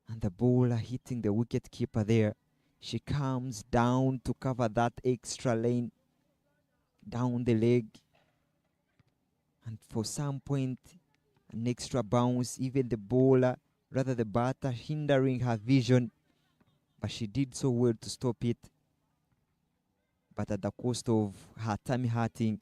And the bowler hitting the wicket keeper there. She comes down to cover that extra lane down the leg. And for some point, an extra bounce, even the bowler, rather the batter, hindering her vision. But she did so well to stop it. But at the cost of her tummy hurting.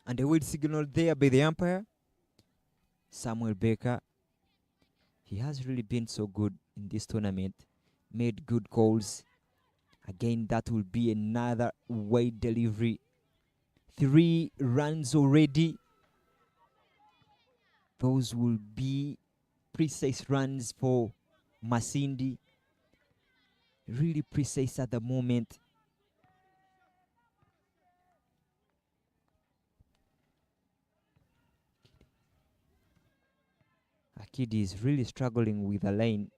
And the word signal there by the umpire, Samuel Baker. He has really been so good in this tournament. Made good calls. Again, that will be another wide delivery. 3 runs already. Those will be precise runs for Masindi. Really precise at the moment. Akidi is really struggling with the lane.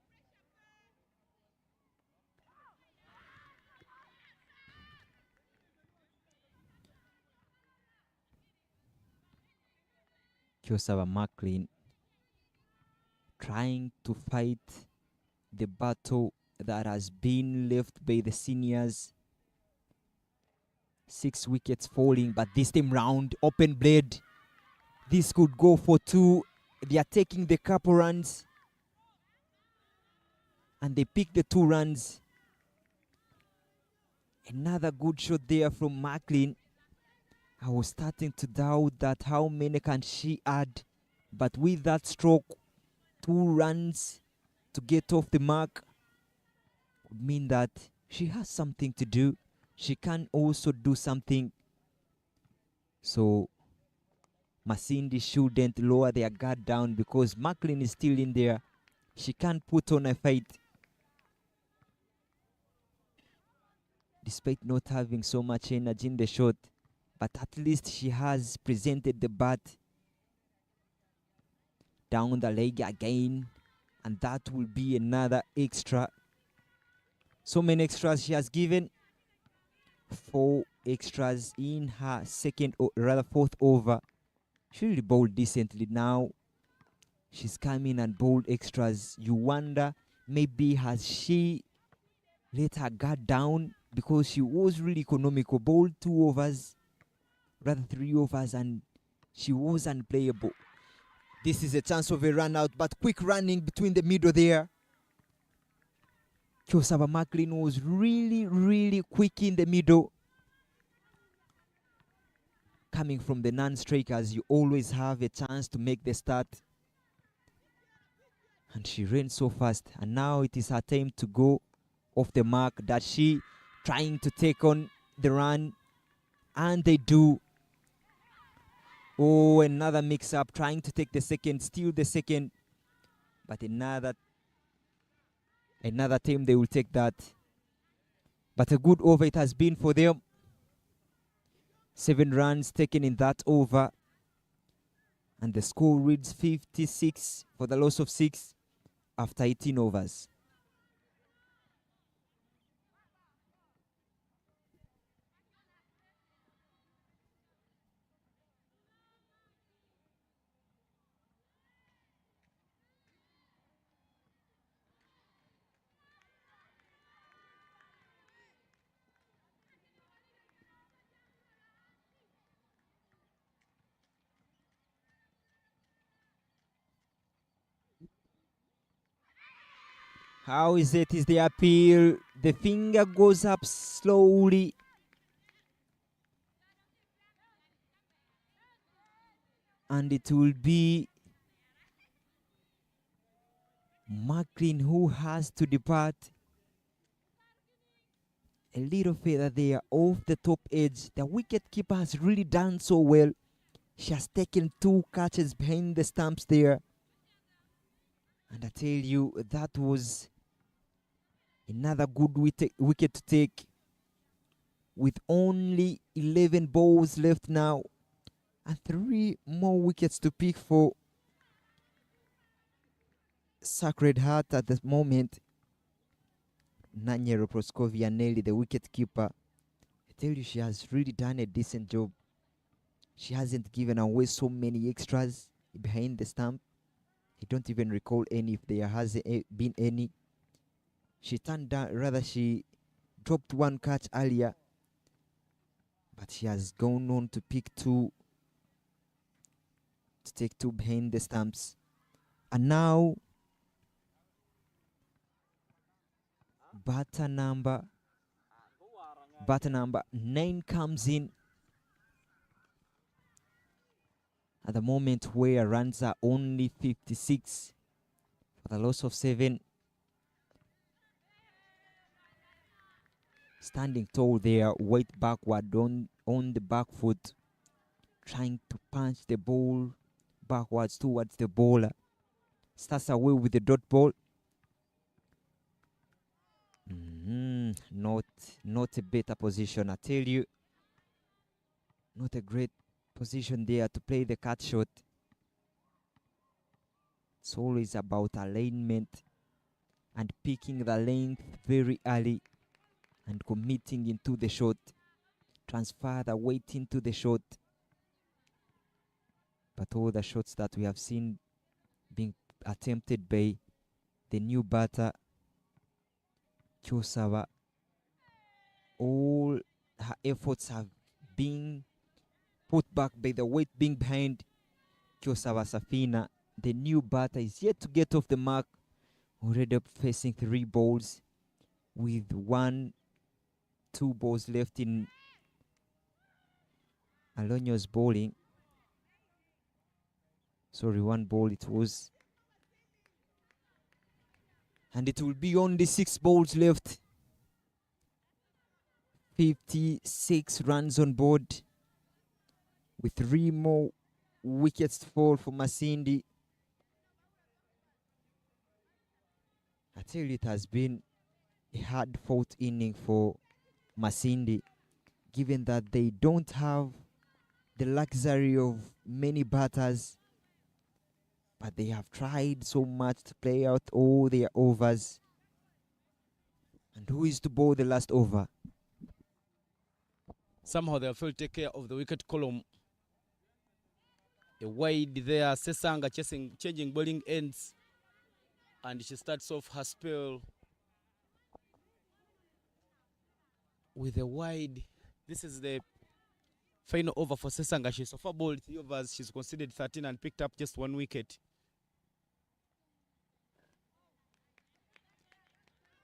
Kyosaba Macklin trying to fight the battle that has been left by the seniors. 6 wickets falling, but this time round, open blade. This could go for 2. They are taking the couple runs. And they pick the 2 runs. Another good shot there from Macklin. I was starting to doubt that how many can she add. But with that stroke, 2 runs to get off the mark would mean that she has something to do. She can also do something. So Masindi shouldn't lower their guard down because Macklin is still in there. She can't put on a fight. Despite not having so much energy in the shot. But at least she has presented the bat down the leg again. And that will be another extra. So many extras she has given. 4 extras in her second, or rather 4th over. She really bowled decently. Now she's coming and bowled extras. You wonder, maybe has she let her guard down because she was really economical. Bowled 2 overs, rather 3 overs, and she was unplayable. This is a chance of a run out, but quick running between the middle there. Kyosaba Macklin was really quick in the middle. Coming from the non-strikers, you always have a chance to make the start. And she ran so fast. And now it is her time to go off the mark. That she trying to take on the run. And they do. Oh, another mix-up. Trying to take the second. Steal the second. But another Another team, they will take that. But a good over it has been for them. 7 runs taken in that over. And the score reads 56 for the loss of 6 after 18 overs. How is it? Is the appeal? The finger goes up slowly. And it will be Macklin who has to depart. A little further there, off the top edge. The wicketkeeper has really done so well. She has taken 2 catches behind the stumps there. And I tell you, that was another good wicket to take. With only 11 balls left now. And 3 more wickets to pick for Sacred Heart at the moment. Nanyero Proskovianelli, the wicketkeeper. I tell you, she has really done a decent job. She hasn't given away so many extras behind the stump. I don't even recall any, if there has been any. She turned down, rather she dropped 1 catch earlier. But she has gone on to pick 2, to take 2 behind the stumps. And now, batter number 9 comes in. At the moment where runs are only 56 for the loss of 7. Standing tall there, weight backward on the back foot, trying to punch the ball backwards towards the bowler. Starts away with the dot ball. Not a better position, I tell you. Not a great position there to play the cut shot. It's always about alignment and picking the length very early and committing into the shot. Transfer the weight into the shot. But all the shots that we have seen being attempted by the new batter, Chosawa, all her efforts have been put back by the weight being behind Chosawa Safina. The new batter is yet to get off the mark, already facing 3 balls with 2 balls left in Alonio's bowling. Sorry, 1 ball it was. And it will be only 6 balls left. 56 runs on board, with 3 more wickets to fall for Masindi. I tell you, it has been a hard-fought inning for Masindi, given that they don't have the luxury of many batters, but they have tried so much to play out all their overs. And who is to bowl the last over? Somehow they have failed to take care of the wicket column. A wide there, Sesanga changing bowling ends. And she starts off her spell with a wide. This is the final over for Sesanga. She's so far bowled 3 overs. She's conceded 13 and picked up just 1 wicket.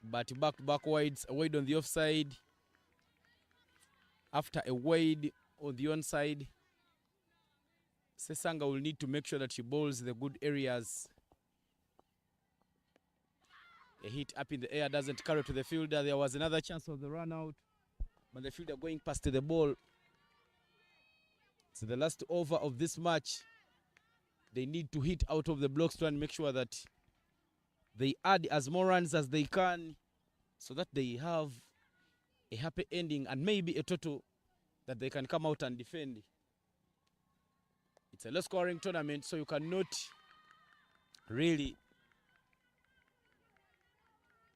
But back wides, a wide on the offside. After a wide on the onside, Sesanga will need to make sure that she bowls the good areas. A hit up in the air doesn't carry to the fielder. There was another chance of the run out, but the fielder going past the ball. So the last over of this match, they need to hit out of the blocks to and make sure that they add as more runs as they can so that they have a happy ending and maybe a total that they can come out and defend. It's a low scoring tournament, so you cannot really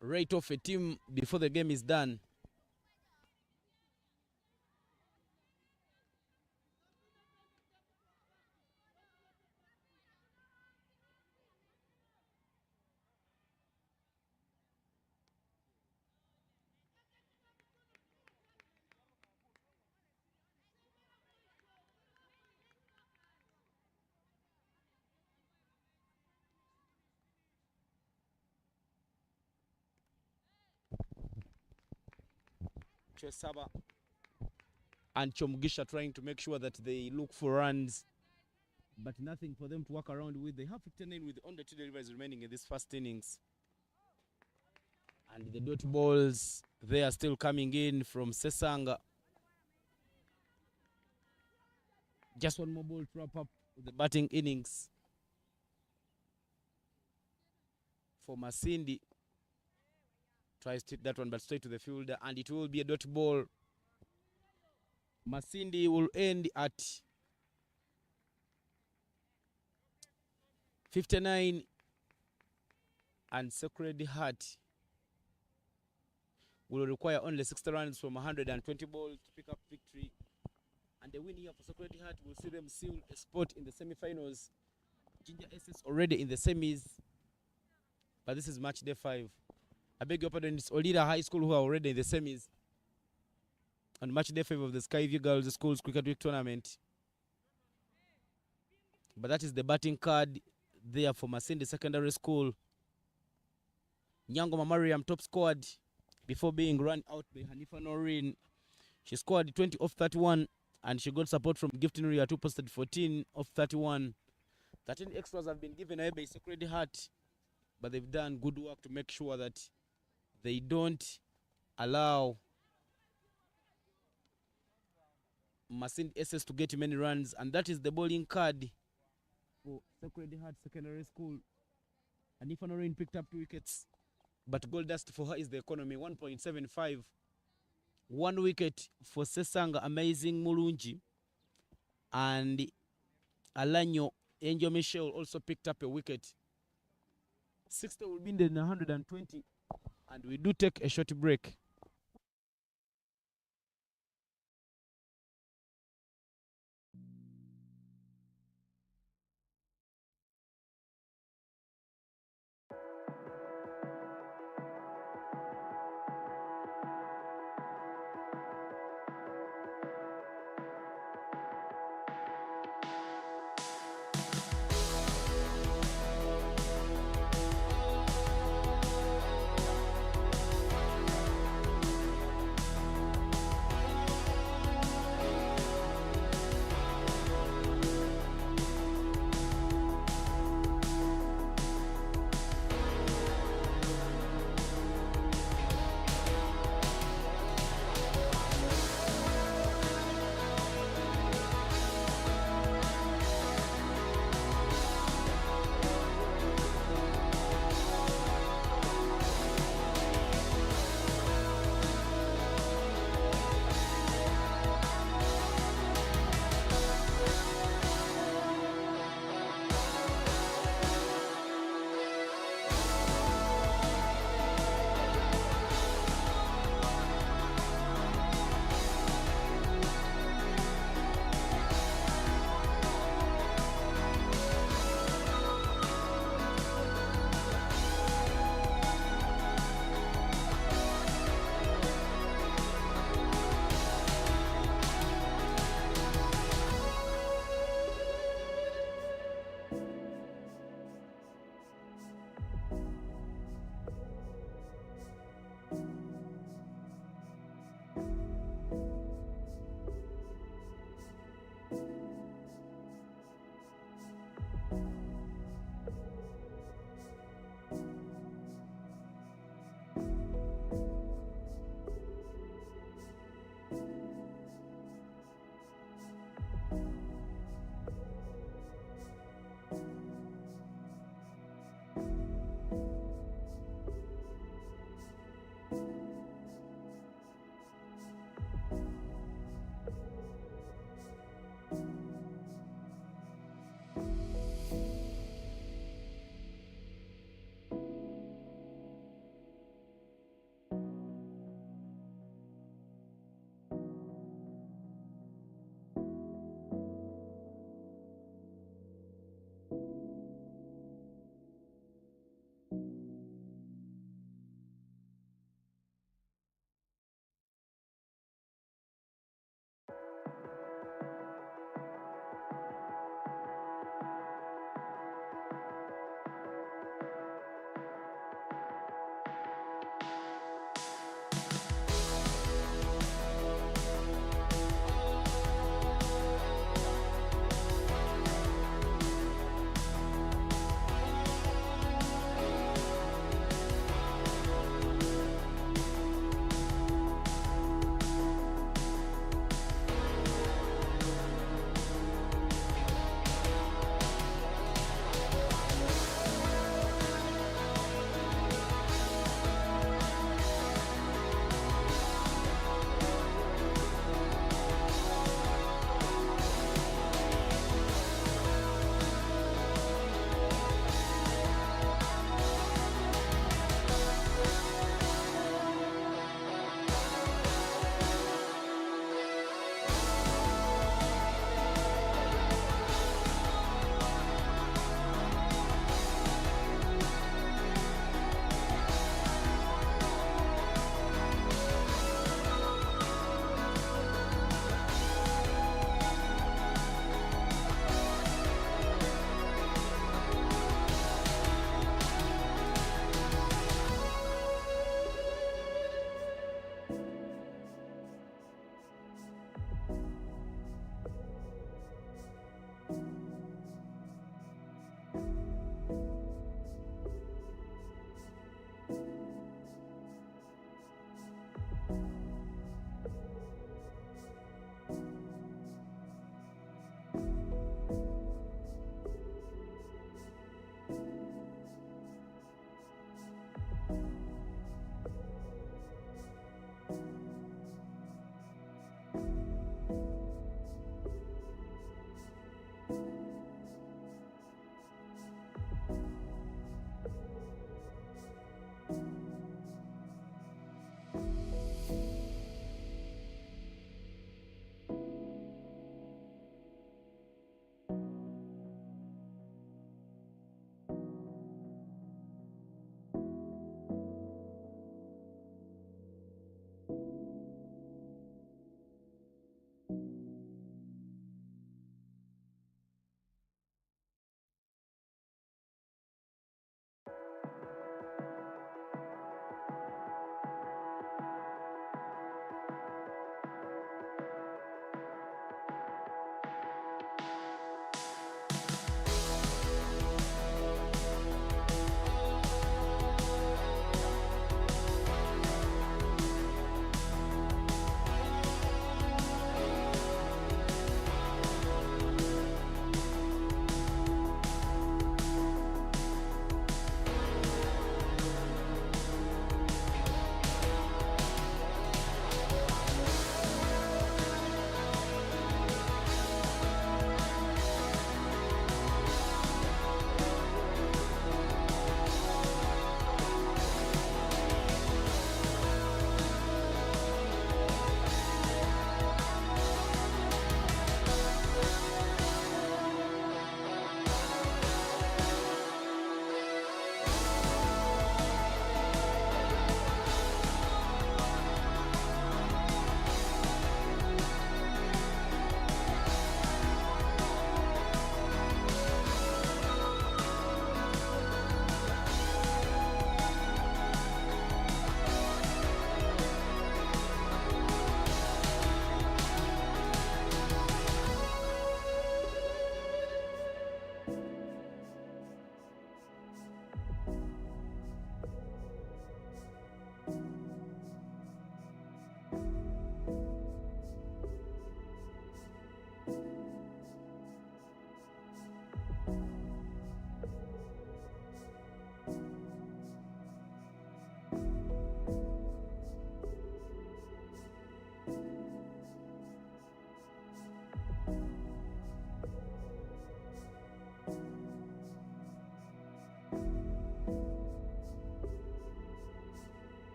rate off a team before the game is done. Chesaba and Chomgisha trying to make sure that they look for runs, but nothing for them to work around with. They have 59 with only 2 deliveries remaining in this first innings. And the dot balls, they are still coming in from Sesanga. Just one more ball to wrap up the batting innings for Masindi. Tries to hit that one, but straight to the fielder, and it will be a dot ball. Masindi will end at 59, and Sacred Heart will require only 60 runs from 120 balls to pick up victory. And the win here for Sacred Heart will see them seal a spot in the semi-finals. Ginger SS already in the semis, but this is match day 5. I beg your pardon, it's Olida High School who are already in the semis on match day 5 of the Skyview Girls Schools Cricket Week Tournament. But that is the batting card there for Masindi Secondary School. Nyangoma Mariam top scored before being run out by Hanifa Noreen. She scored 20 off 31, and she got support from Gifting Ria, who posted 14 off 31. 13 extras have been given away by Sacred Heart, but they've done good work to make sure that they don't allow Masindi SS to get many runs, and that is the bowling card for Sacred Heart Secondary School. And if Noreen picked up 2 wickets, but gold dust for her is the economy, 1.75. 1 wicket for Sesanga Amazing Mulunji, and Alanyo Angel Michelle also picked up a wicket. 60 will be in the 120, and we do take a short break.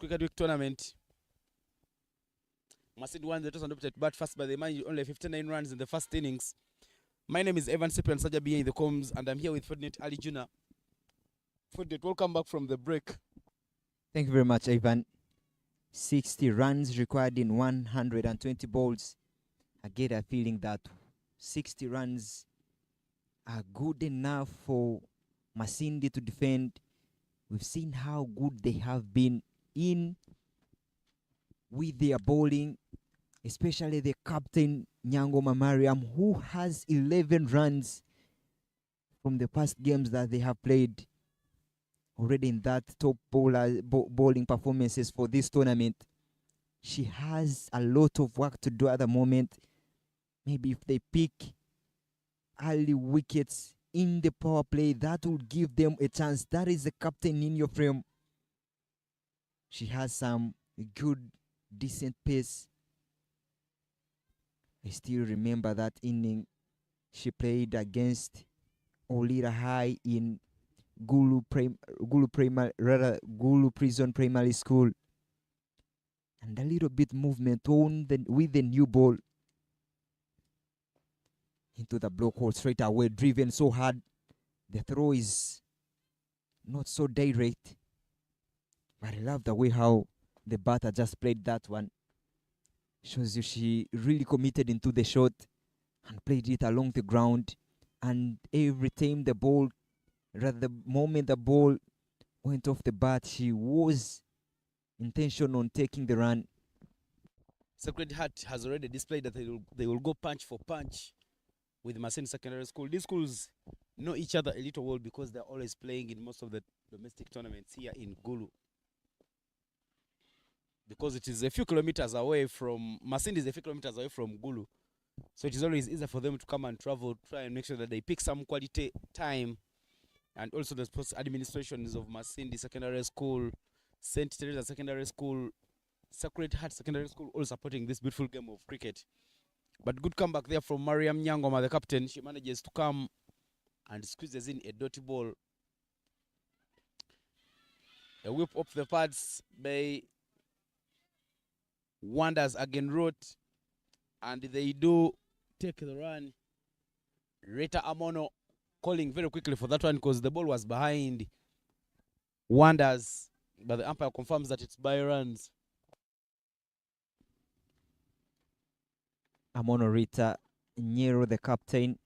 Cricket Week tournament. Masindi won the toss and opted to bat first, but they managed only 59 runs in the first innings. My name is Evan Cyprian Sajabi in the comms, and I'm here with Ferdinand Ali Juna. Ferdinand, welcome back from the break. Thank you very much, Ivan. 60 runs required in 120 balls. I get a feeling that 60 runs are good enough for Masindi to defend. We've seen how good they have been in with their bowling, especially the captain Nyangoma Mariam, who has 11 runs from the past games that they have played already in that top bowling performances for this tournament. She has a lot of work to do at the moment. Maybe if they pick early wickets in the power play, that will give them a chance. That is the captain in your frame. She has some good, decent pace. I still remember that inning she played against Olira High in Gulu Prison Primary School, and a little bit movement on with the new ball into the block hole straight away, driven so hard. The throw is not so direct, but I love the way how the batter just played that one. Shows you she really committed into the shot and played it along the ground. And every time the moment the ball went off the bat, she was intention on taking the run. Sacred Heart has already displayed that they will go punch for punch with Masindi Secondary School. These schools know each other a little well because they're always playing in most of the domestic tournaments here in Gulu. Because it is a few kilometers away from, Masindi is a few kilometers away from Gulu. So it is always easier for them to come and travel, try and make sure that they pick some quality time. And also the sports administrations of Masindi Secondary School, St. Teresa Secondary School, Sacred Heart Secondary School, all supporting this beautiful game of cricket. But good comeback there from Mariam Nyangoma, the captain. She manages to come and squeezes in a dirty ball. A whip up the pads by Wonders again wrote, and they do take the run. Rita Amono calling very quickly for that one because the ball was behind Wonders, but the umpire confirms that it's by runs. Amono Rita Nyero, the captain,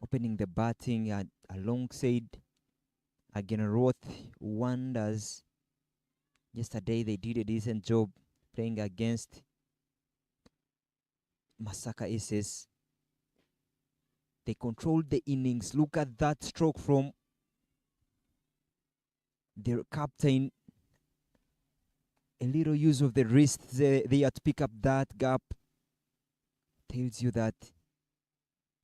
opening the batting alongside again Roth Wonders. Yesterday they did a decent job playing against Masaka Aces. They controlled the innings. Look at that stroke from their captain. A little use of the wrist there to pick up that gap. Tells you that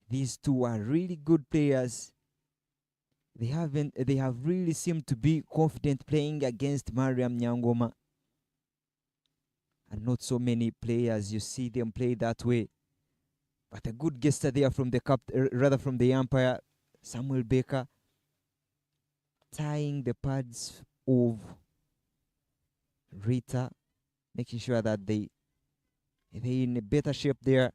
these two are really good players. They have really seemed to be confident playing against Mariam Nyangoma. And not so many players you see them play that way. But a good gesture there from from the umpire, Samuel Baker, tying the pads of Rita, making sure that they're in a better shape there.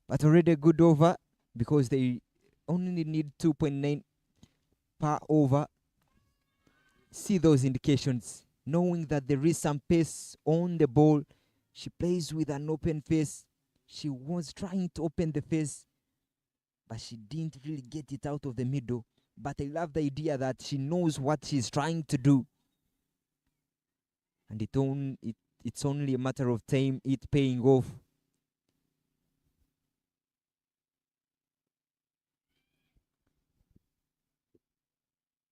But already a good over because they only need 2.9 per over. See those indications, knowing that there is some pace on the ball. She plays with an open face. She was trying to open the face, but she didn't really get it out of the middle. But I love the idea that she knows what she's trying to do. And it's only a matter of time it paying off.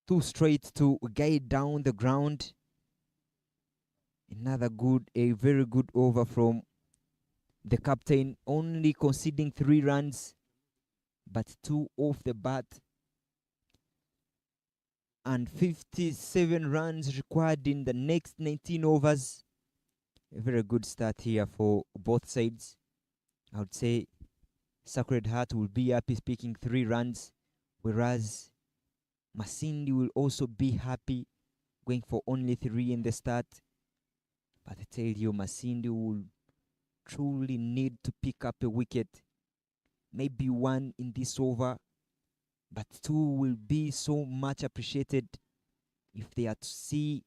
Too straight to guide down the ground. A very good over from the captain, only conceding 3 runs, but 2 off the bat. And 57 runs required in the next 19 overs. A very good start here for both sides. I would say Sacred Heart will be happy picking 3 runs, whereas Masindi will also be happy going for only 3 in the start. But I tell you, Masindi will truly need to pick up a wicket. Maybe one in this over, but two will be so much appreciated if they are to see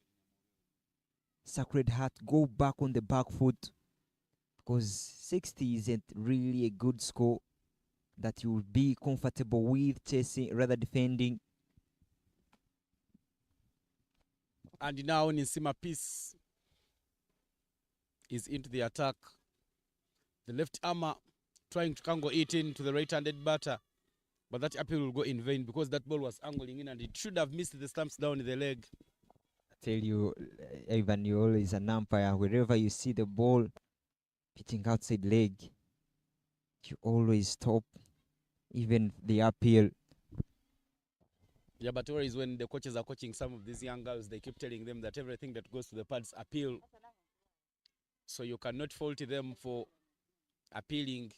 Sacred Heart go back on the back foot, because 60 isn't really a good score that you will be comfortable with chasing, rather defending. And now Nisima Peace is into the attack. The left armour trying to kango it in to the right-handed batter, but that appeal will go in vain because that ball was angling in and it should have missed the stumps down in the leg. I tell you, Ivan, you always an umpire. Wherever you see the ball pitching outside leg, you always stop, even the appeal. Yeah, but always when the coaches are coaching some of these young girls, they keep telling them that everything that goes to the pads appeal. So you cannot fault them for appealing.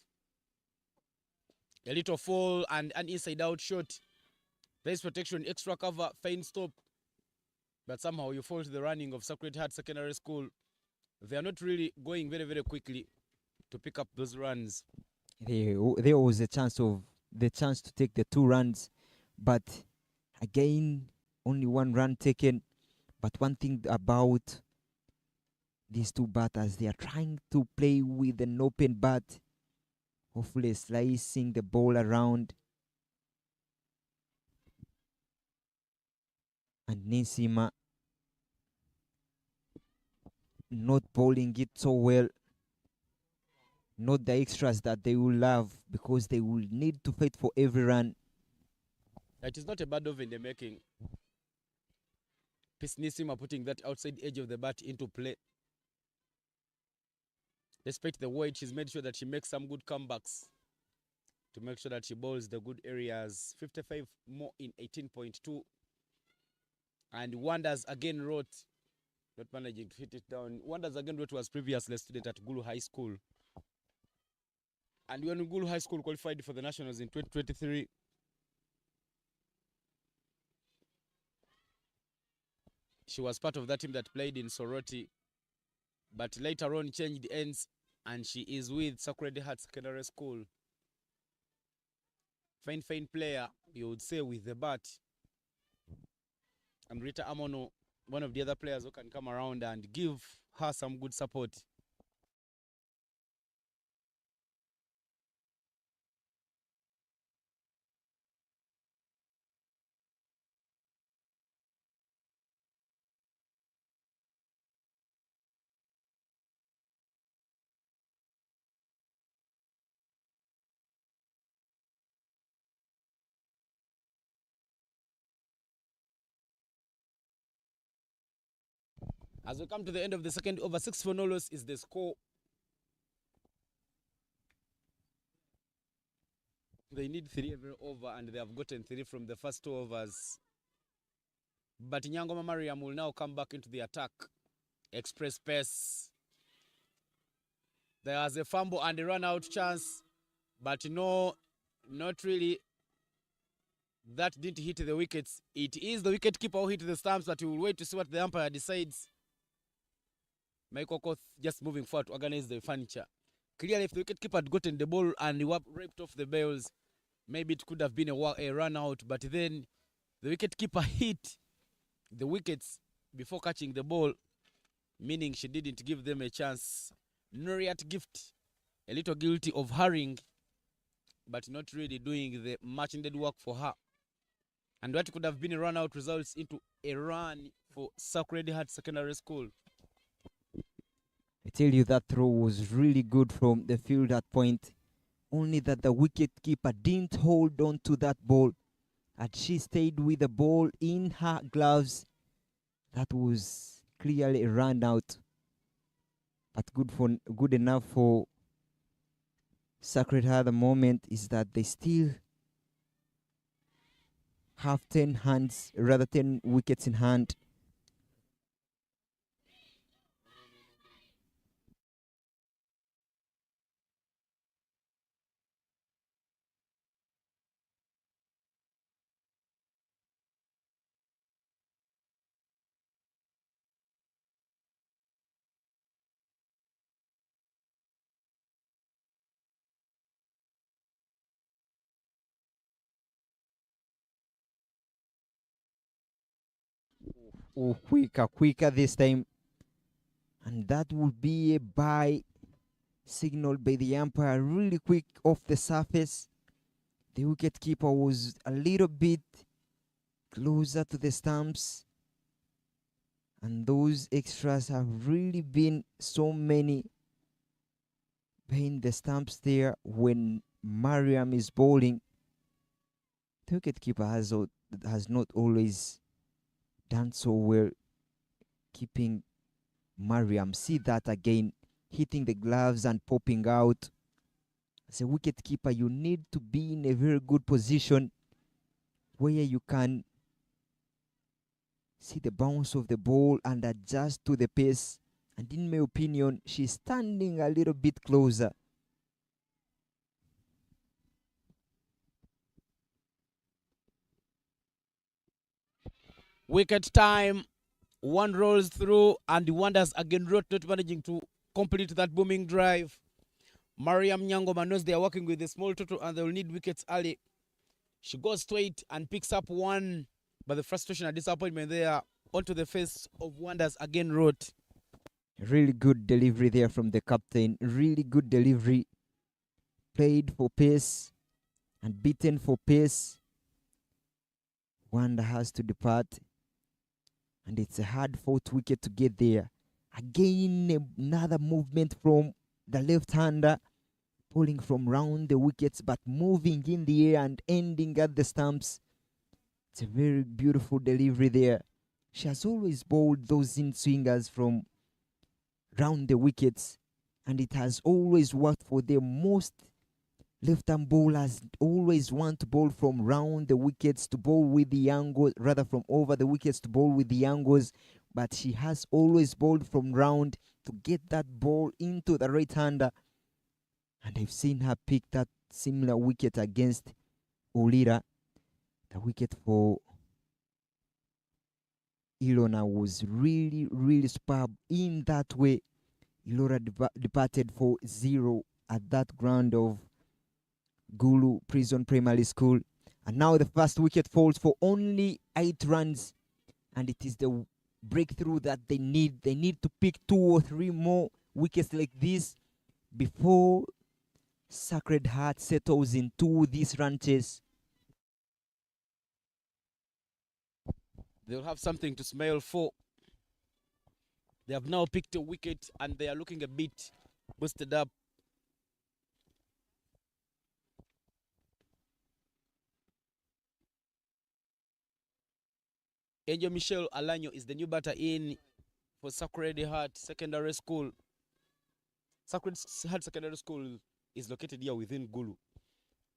A little fall and an inside-out shot. Base protection, extra cover, fine stop. But somehow you fault the running of Sacred Heart Secondary School. They are not really going very, very quickly to pick up those runs. There was a chance to take the 2 runs, but again, only 1 run taken. But one thing about these 2 batters, they are trying to play with an open bat, hopefully slicing the ball around. And Nisima not bowling it so well. Not the extras that they will love, because they will need to fight for every run. It is not a bad over in the making. Peace Nisima putting that outside edge of the bat into play. Despite the void, she's made sure that she makes some good comebacks to make sure that she bowls the good areas. 55 more in 18.2. And Wonders again wrote, not managing to hit it down. Wonders again wrote was previously a student at Gulu High School. And when Gulu High School qualified for the Nationals in 2023, she was part of that team that played in Soroti. But later on changed ends and she is with Sacred Heart Secondary School. Fine player, you would say, with the bat. And Rita Amono, one of the other players who can come around and give her some good support. As we come to the end of the second over, 6 for no loss is the score. They need 3 every over and they have gotten 3 from the first 2 overs. But Nyangoma Mariam will now come back into the attack. Express pace. There was a fumble and a run out chance, but no, not really. That didn't hit the wickets. It is the wicket keeper who hit the stumps, but we will wait to see what the umpire decides. Michael Koth just moving forward to organize the furniture. Clearly, if the wicketkeeper had gotten the ball and ripped off the bails, maybe it could have been a run out. But then the wicketkeeper hit the wickets before catching the ball, meaning she didn't give them a chance. Nuriat Gift, a little guilty of hurrying, but not really doing the much needed work for her. And what could have been a run out results into a run for Sacred Heart Secondary School. I tell you, that throw was really good from the field at point. Only that the wicket keeper didn't hold on to that ball, and she stayed with the ball in her gloves. That was clearly a run out, but good enough for Sacred Heart. The moment is that they still have 10 wickets in hand. Oh, quicker this time. And that would be a bye signaled by the umpire, really quick off the surface. The wicketkeeper was a little bit closer to the stumps, and those extras have really been so many behind the stumps there when Mariam is bowling. The wicketkeeper has not always done so well keeping Mariam. See that again, hitting the gloves and popping out. As a wicketkeeper, you need to be in a very good position where you can see the bounce of the ball and adjust to the pace. And in my opinion, she's standing a little bit closer. Wicket time. One rolls through and Wonders again Road not managing to complete that booming drive. Mariam Nyangoma knows they are working with a small total and they will need wickets early. She goes straight and picks up one, but the frustration and disappointment there onto the face of Wonders again Road. Really good delivery there from the captain. Really good delivery. Played for pace and beaten for pace. Wanda has to depart. And it's a hard-fought wicket to get there. Again, another movement from the left-hander, pulling from round the wickets, but moving in the air and ending at the stumps. It's a very beautiful delivery there. She has always bowled those in-swingers from round the wickets, and it has always worked for them. Most left-arm bowlers always want to bowl from round the wickets to bowl with the angles, rather from over the wickets to bowl with the angles, but she has always bowled from round to get that ball into the right-hander. And I've seen her pick that similar wicket against Olira. The wicket for Ilona was really, really superb in that way. Ilora departed for 0 at that ground of Gulu Prison Primary School. And now the first wicket falls for only 8 runs. And it is the breakthrough that they need. They need to pick 2 or 3 more wickets like this before Sacred Heart settles into this run chase. They'll have something to smile for. They have now picked a wicket and they are looking a bit boosted up. Angel Michelle Alanyo is the new batter in for Sacred Heart Secondary School. Sacred Heart Secondary School is located here within Gulu.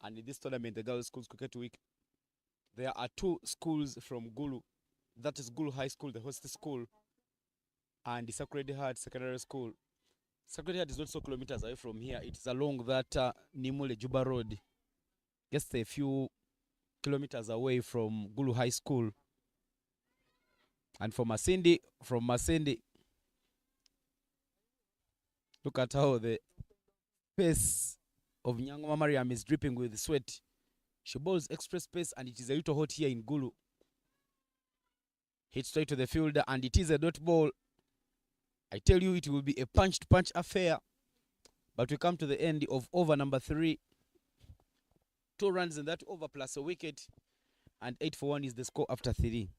And in this tournament, the Girls Schools Cricket Week, there are 2 schools from Gulu. That is Gulu High School, the host school, and the Sacred Heart Secondary School. Sacred Heart is not so kilometers away from here. It is along that Nimule Juba Road. Just a few kilometers away from Gulu High School. And from Masindi, look at how the face of Nyangoma Mariam is dripping with sweat. She bowls express pace and it is a little hot here in Gulu. Hit straight to the fielder and it is a dot ball. I tell you, it will be a punch-to-punch affair. But we come to the end of over number 3. 2 runs in that over plus a wicket. And 8 for 1 is the score after 3.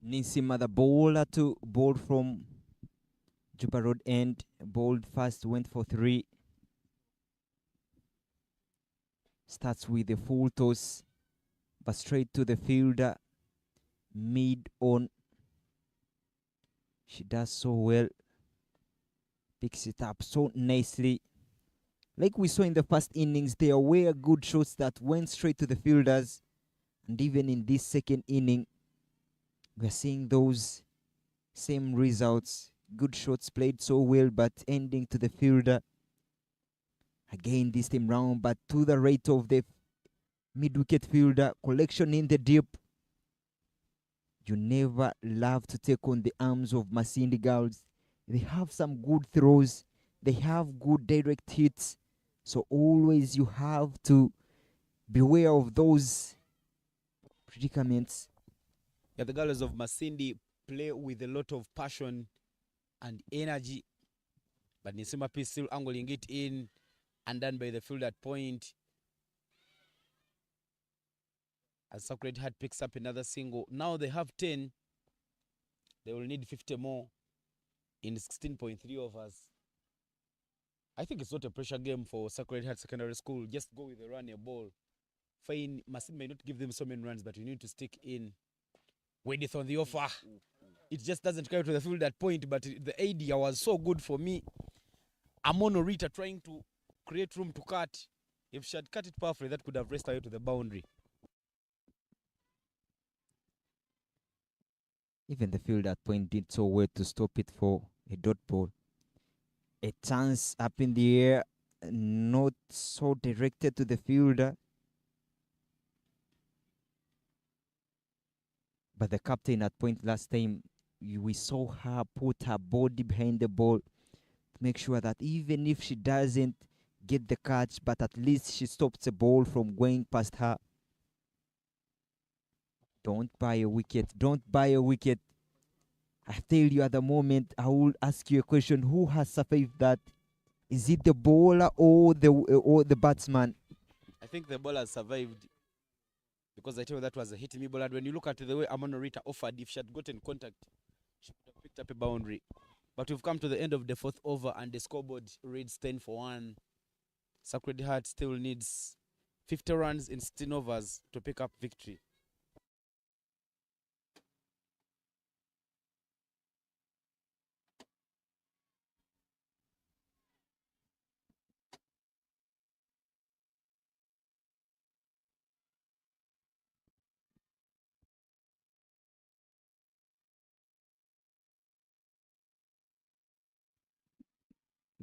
Ninsima, the bowler, to bowl from Juba Road end. Bowled first, went for 3. Starts with a full toss, but straight to the fielder, mid on. She does so well. Picks it up so nicely. Like we saw in the first innings, there were good shots that went straight to the fielders. And even in this second inning, We are seeing those same results. Good shots played so well, but ending to the fielder again this time round, but to the right of the mid-wicket fielder. Collection in the deep. You never love to take on the arms of Masindi girls. They have some good throws. They have good direct hits. So always you have to beware of those predicaments. Yeah, the girls of Masindi play with a lot of passion and energy. But Nisima P still angling it in and done by the field at point. As Sacred Heart picks up another single. Now they have 10. They will need 50 more in 16.3 overs. I think it's not a pressure game for Sacred Heart Secondary School. Just go with the run your ball. Fine, Masindi may not give them so many runs, but you need to stick in. When it's on the offer, it just doesn't carry to the field at point, but the idea was so good for me. Amono Rita trying to create room to cut. If she had cut it perfectly, that could have raced away to the boundary. Even the field at point did so well to stop it for a dot ball. A chance up in the air, not so directed to the fielder. But the captain at point last time, we saw her put her body behind the ball to make sure that even if she doesn't get the catch, but at least she stops the ball from going past her. Don't buy a wicket. Don't buy a wicket. I tell you at the moment, I will ask you a question. Who has survived that? Is it the bowler or the batsman? I think the ball has survived because I tell you that was a hit me ball. And when you look at the way Amono Rita offered, if she had gotten contact, she could have picked up a boundary. But we've come to the end of the fourth over and the scoreboard reads 10 for 1. Sacred Heart still needs 50 runs in 16 overs to pick up victory.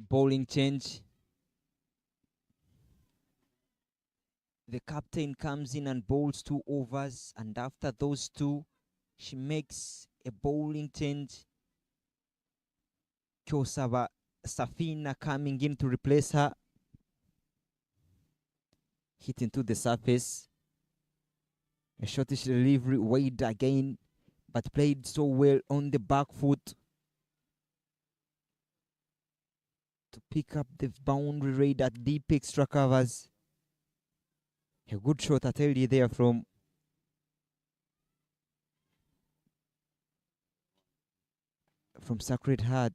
Bowling change. The captain comes in and bowls 2 overs, and after those 2, she makes a bowling change. Kyosaba Safina coming in to replace her. Hit into the surface. A shortish delivery, wide again, but played so well on the back foot to pick up the boundary raid at deep extra covers. A good shot, I tell you, there from Sacred Heart.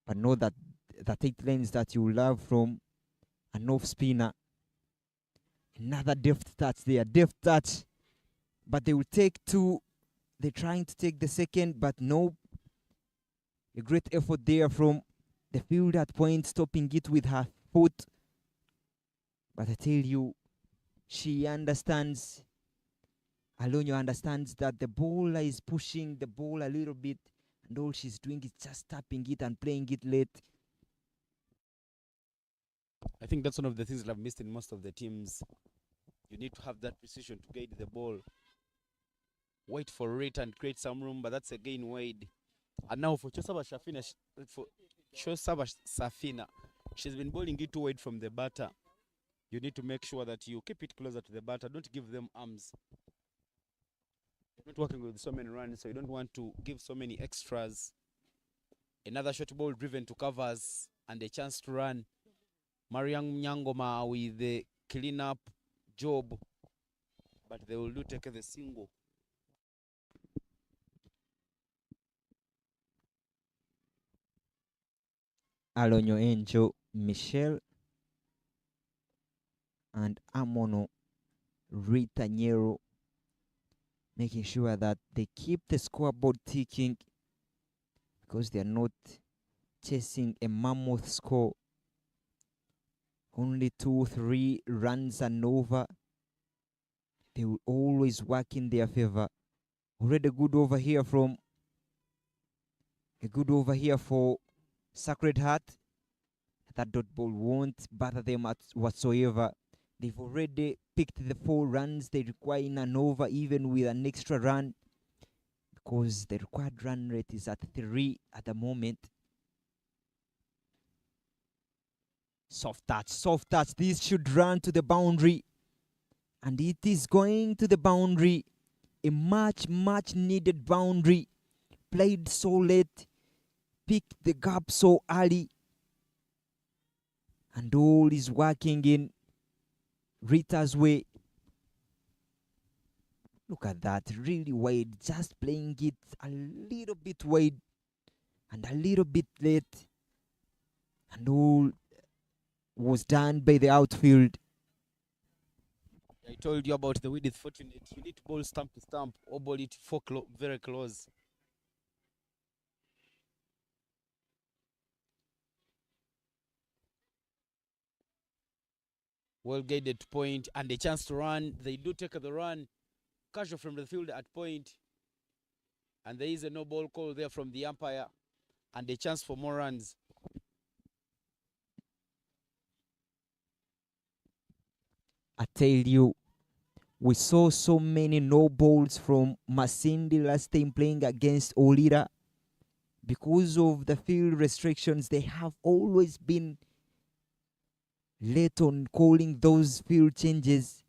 But know that the 8 lanes that you love from an off spinner. Another deft touch there, deft touch. But they will take 2. They're trying to take the second, but no. A great effort there from the field at point, stopping it with her foot. But I tell you, she understands. Alonio understands that the bowler is pushing the ball a little bit, and all she's doing is just tapping it and playing it late. I think that's one of the things that I've missed in most of the teams. You need to have that precision to guide the ball. Wait for it and create some room, but that's again wide. And now for Chosaba Safina, she's been bowling it too wide from the batter. You need to make sure that you keep it closer to the batter. Don't give them arms. You're not working with so many runs, so you don't want to give so many extras. Another short ball driven to covers and a chance to run. Mariam Nyangoma with the clean up job, but they will do take the single. Alonio Angel, Michelle, and Amono Rita Nyero, making sure that they keep the scoreboard ticking because they are not chasing a mammoth score. Only 2-3 runs and over. They will always work in their favor. Already good over here from a good over here for Sacred Heart. That dot ball won't bother them whatsoever. They've already picked the 4 runs they require in an over, even with an extra run, because the required run rate is at 3 at the moment. Soft touch, soft touch. This should run to the boundary, and it is going to the boundary. A much needed boundary. Played so late, picked the gap so early, and all is working in Rita's way. Look at that, really wide, just playing it a little bit wide and a little bit late, and all was done by the outfield. I told you about the wind is fortunate. You need to ball stump to stump or ball it very close. Well guided point and a chance to run. They do take the run. Casual from the field at point. And there is a no ball call there from the umpire. And a chance for more runs. I tell you, we saw so many no balls from Masindi last time playing against Olira. Because of the field restrictions, they have always been late on calling those field changes,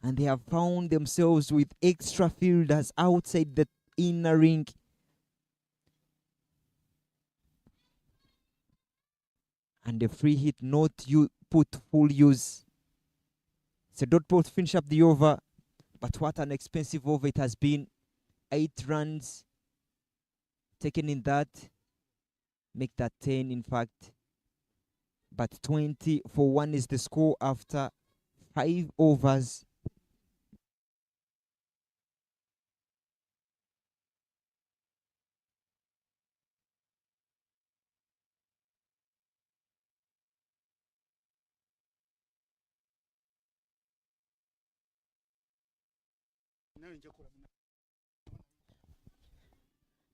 and they have found themselves with extra fielders outside the inner ring. And the free hit not put full use. It's a dot ball to finish up the over, but what an expensive over it has been. 8 runs taken in that, make that 10 in fact. But 20 for 1 is the score after 5 overs.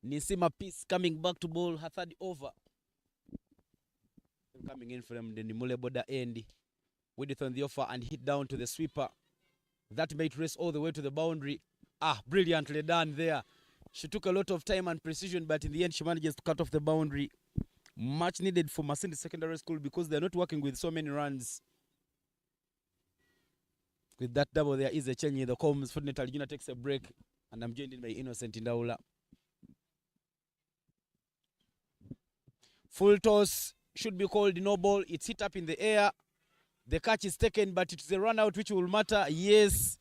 Nisima Peace coming back to bowl her 3rd over. Coming in from the Nimule border end. With it on the offer and hit down to the sweeper. That made race all the way to the boundary. Brilliantly done there. She took a lot of time and precision, but in the end she manages to cut off the boundary. Much needed for Masindi Secondary School because they're not working with so many runs. With that double, there is a change in the comms. Fortunately, Uganda takes a break, and I'm joined in by Innocent Indaula. Full toss should be called no ball. It's hit up in the air. The catch is taken, but it's a run out which will matter. Yes.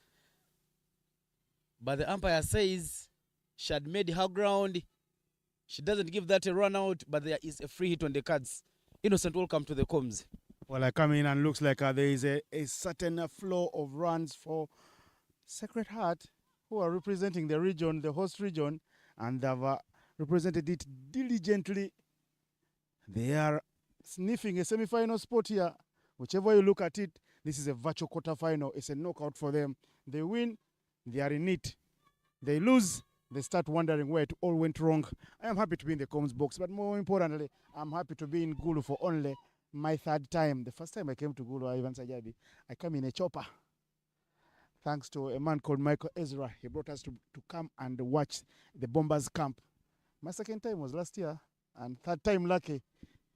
But the umpire says she had made her ground. She doesn't give that a run out, but there is a free hit on the cards. Innocent, welcome to the comms. Well, I come in and looks like there is a certain flow of runs for Sacred Heart, who are representing the region, the host region, and they've represented it diligently. They are sniffing a semi-final spot here. Whichever you look at it, this is a virtual quarter-final. It's a knockout for them. They win, they are in it. They lose, they start wondering where it all went wrong. I am happy to be in the comms box, but more importantly, I'm happy to be in Gulu for only my 3rd time. The first time I came to Gulu, Ivan Sajabi, I came in a chopper. Thanks to a man called Michael Ezra. He brought us to come and watch the Bombers camp. My 2nd time was last year, and 3rd time lucky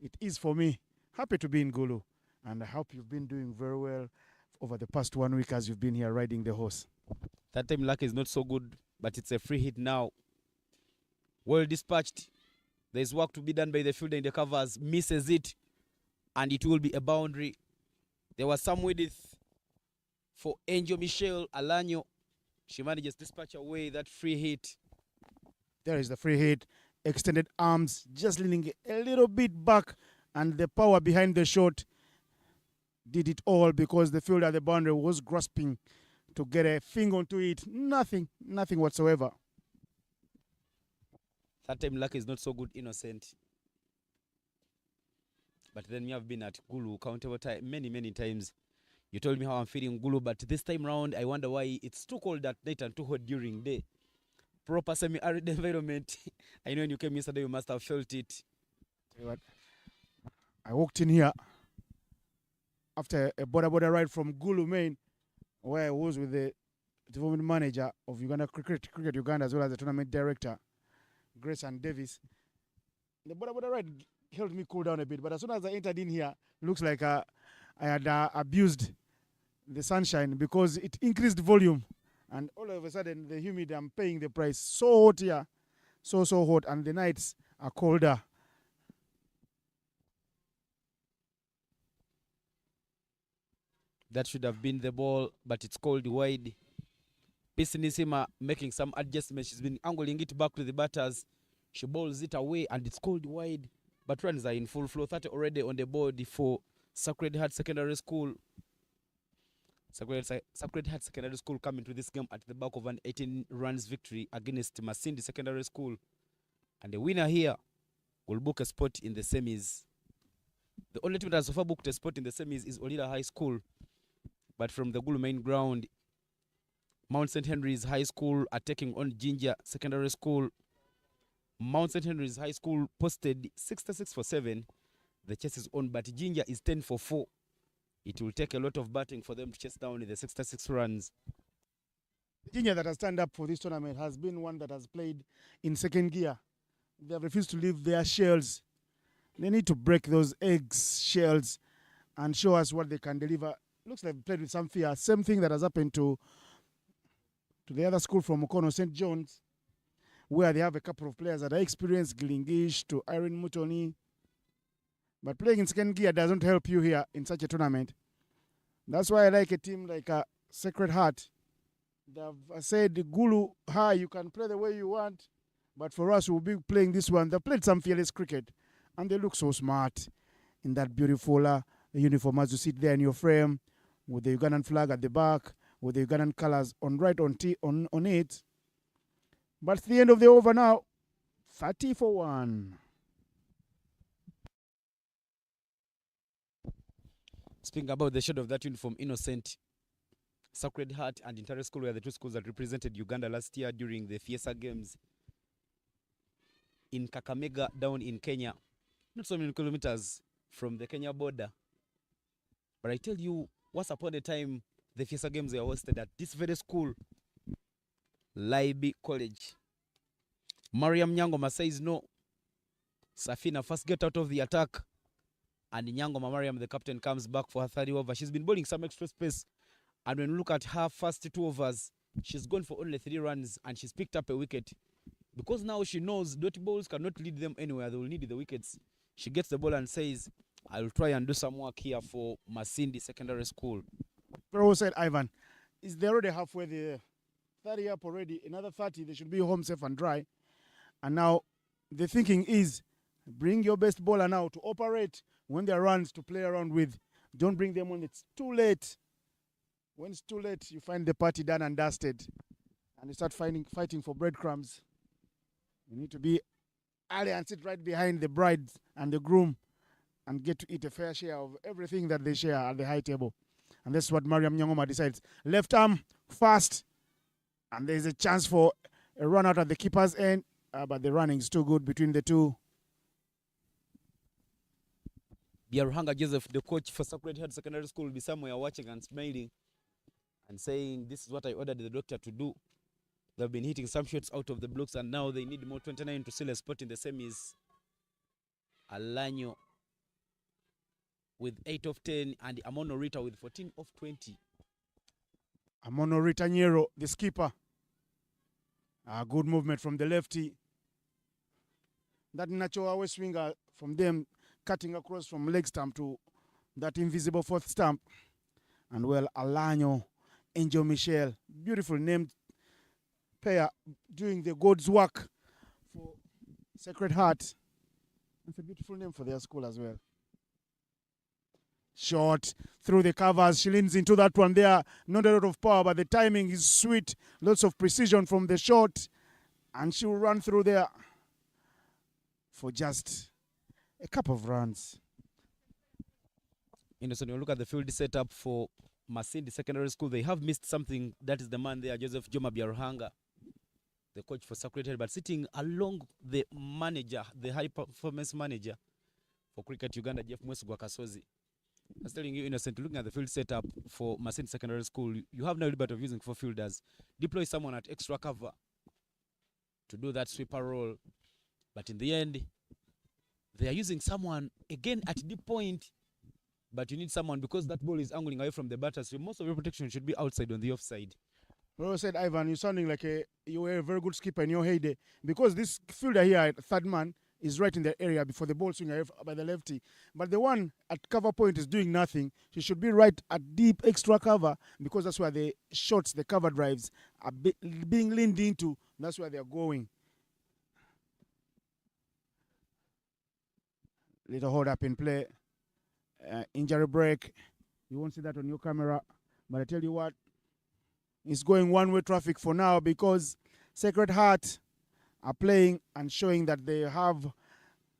it is for me. Happy to be in Gulu, and I hope you've been doing very well over the past 1 week as you've been here riding the horse. 3rd time luck is not so good, but it's a free hit now. Well dispatched. There's work to be done by the fielder in the covers. Misses it, and it will be a boundary. There was some width for Angel Michelle Alanyo. She manages to dispatch away that free hit. There is the free hit. Extended arms, just leaning a little bit back, and the power behind the shot did it all because the fielder at the boundary was grasping to get a finger onto it. Nothing whatsoever. 3rd time luck is not so good, Innocent. But then we have been at Gulu countable time many times. You told me how I'm feeling Gulu, but this time round I wonder why it's too cold at night and too hot during day. proper semi-arid environment. I know when you came yesterday, you must have felt it. Tell you what, I walked in here after a border ride from Gulu, Maine, where I was with the development manager of Uganda Cricket Uganda, as well as the tournament director, Grace and Davis. The border ride helped me cool down a bit, but as soon as I entered in here, looks like I had abused the sunshine because it increased volume, and all of a sudden the humidity, I'm paying the price. So hot here, so hot, and the nights are colder. That should have been the ball, but it's called wide. Pisinissima making some adjustments. She's been angling it back to the batters. She bowls it away, and it's called wide. But runs are in full flow. 30 already on the board for Sacred Heart Secondary School. Sacred Heart Secondary School coming to this game at the back of an 18 runs victory against Masindi Secondary School. And the winner here will book a spot in the semis. The only team that has so far booked a spot in the semis is Olida High School. But from the Gulu main ground, Mount St. Henry's High School are taking on Ginger Secondary School. Mount St. Henry's High School posted 66 for 7. The chase is on, but Ginger is 10 for 4. It will take a lot of batting for them to chase down the 66 runs. The Ginger that has turned up for this tournament has been one that has played in second gear. They have refused to leave their shells. They need to break those eggs shells and show us what they can deliver. Looks like they played with some fear. Same thing that has happened to the other school from Mukono, St. John's, where they have a couple of players that are experienced, Glingish to Irene Mutoni. But playing in second gear doesn't help you here in such a tournament. That's why I like a team like Sacred Heart. They've said, Gulu High, you can play the way you want, but for us, we'll be playing this one. They played some fearless cricket, and they look so smart in that beautiful uniform as you sit there in your frame, with the Ugandan flag at the back, with the Ugandan colors on it. But it's the end of the over now. 30 for 1. Speaking about the shade of that uniform, Innocent, Sacred Heart and Inter School were the two schools that represented Uganda last year during the Fiesta Games in Kakamega down in Kenya. Not so many kilometers from the Kenya border. But I tell you, once upon a time, the Fiesta Games were hosted at this very school, Laibi College. Mariam Nyangoma says no. Safina first get out of the attack. And Nyangoma Mariam, the captain, comes back for her 30 over. She's been bowling some extra space. And when you look at her first 2 overs, she's gone for only 3 runs and she's picked up a wicket. Because now she knows dot balls cannot lead them anywhere. They will need the wickets. She gets the ball and says, I'll try and do some work here for Masindi Secondary School. Very well said, Ivan. They're already halfway there. 30 up already. Another 30, they should be home safe and dry. And now the thinking is, bring your best bowler now to operate when there are runs to play around with. Don't bring them when it's too late. When it's too late, you find the party done and dusted. And you start fighting for breadcrumbs. You need to be early and sit right behind the bride and the groom and get to eat a fair share of everything that they share at the high table. And that's what Mariam Nyongoma decides. Left arm, fast. And there's a chance for a run out at the keeper's end. But the running is too good between the two. Biaruhanga Joseph, the coach for Sacred Heart Secondary School, will be somewhere watching and smiling and saying, this is what I ordered the doctor to do. They've been hitting some shots out of the blocks and now they need more 29 to seal a spot in the semis. Alanyo with 8 of 10 and Amono Rita with 14 of 20. Amono Rita Nyero, the skipper. A good movement from the lefty. That natural away swinger from them cutting across from leg stump to that invisible fourth stump. And well, Alanyo, Angel Michelle, beautiful named pair doing the God's work for Sacred Heart. It's a beautiful name for their school as well. Short through the covers. She leans into that one there. Not a lot of power, but the timing is sweet. Lots of precision from the shot. And she will run through there for just a couple of runs. Innocent, when you look at the field setup for Masindi Secondary School, they have missed something. That is the man there, Joseph Joma Biaruhanga. the coach for Sacred Heart, but sitting along the manager, the high performance manager for Cricket Uganda, Jeff Mwesugwa Kasozi. I was telling you, Innocent, looking at the field setup for Masindi Secondary School, you have no liberty of using 4 fielders. Deploy someone at extra cover to do that sweeper role. But in the end, they are using someone again at deep point. But you need someone because that ball is angling away from the batter. So most of your protection should be outside on the offside. Well said, Ivan. You're sounding like you were a very good skipper in your heyday. Because this fielder here, third man, is right in the area before the ball swing away by the lefty. But the one at cover point is doing nothing. She should be right at deep extra cover because that's where the shots, the cover drives, are being leaned into. That's where they're going. Little hold up in play. Injury break. You won't see that on your camera. But I tell you what, it's going one-way traffic for now because Sacred Heart are playing and showing that they have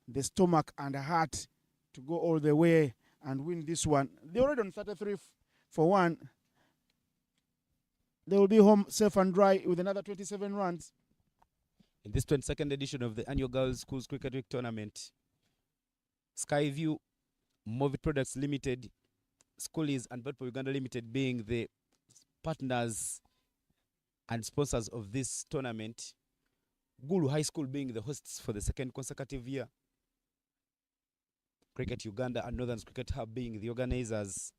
the stomach and the heart to go all the way and win this one. They're already on 33-1. They will be home safe and dry with another 27 runs. In this 22nd edition of the annual Girls Schools Cricket Week Tournament, Skyview, Movit Products Limited, Schoolies and Batpo Uganda Limited being the partners and sponsors of this tournament. Gulu High School being the hosts for the second consecutive year. Cricket Uganda and Northern Cricket Hub being the organizers.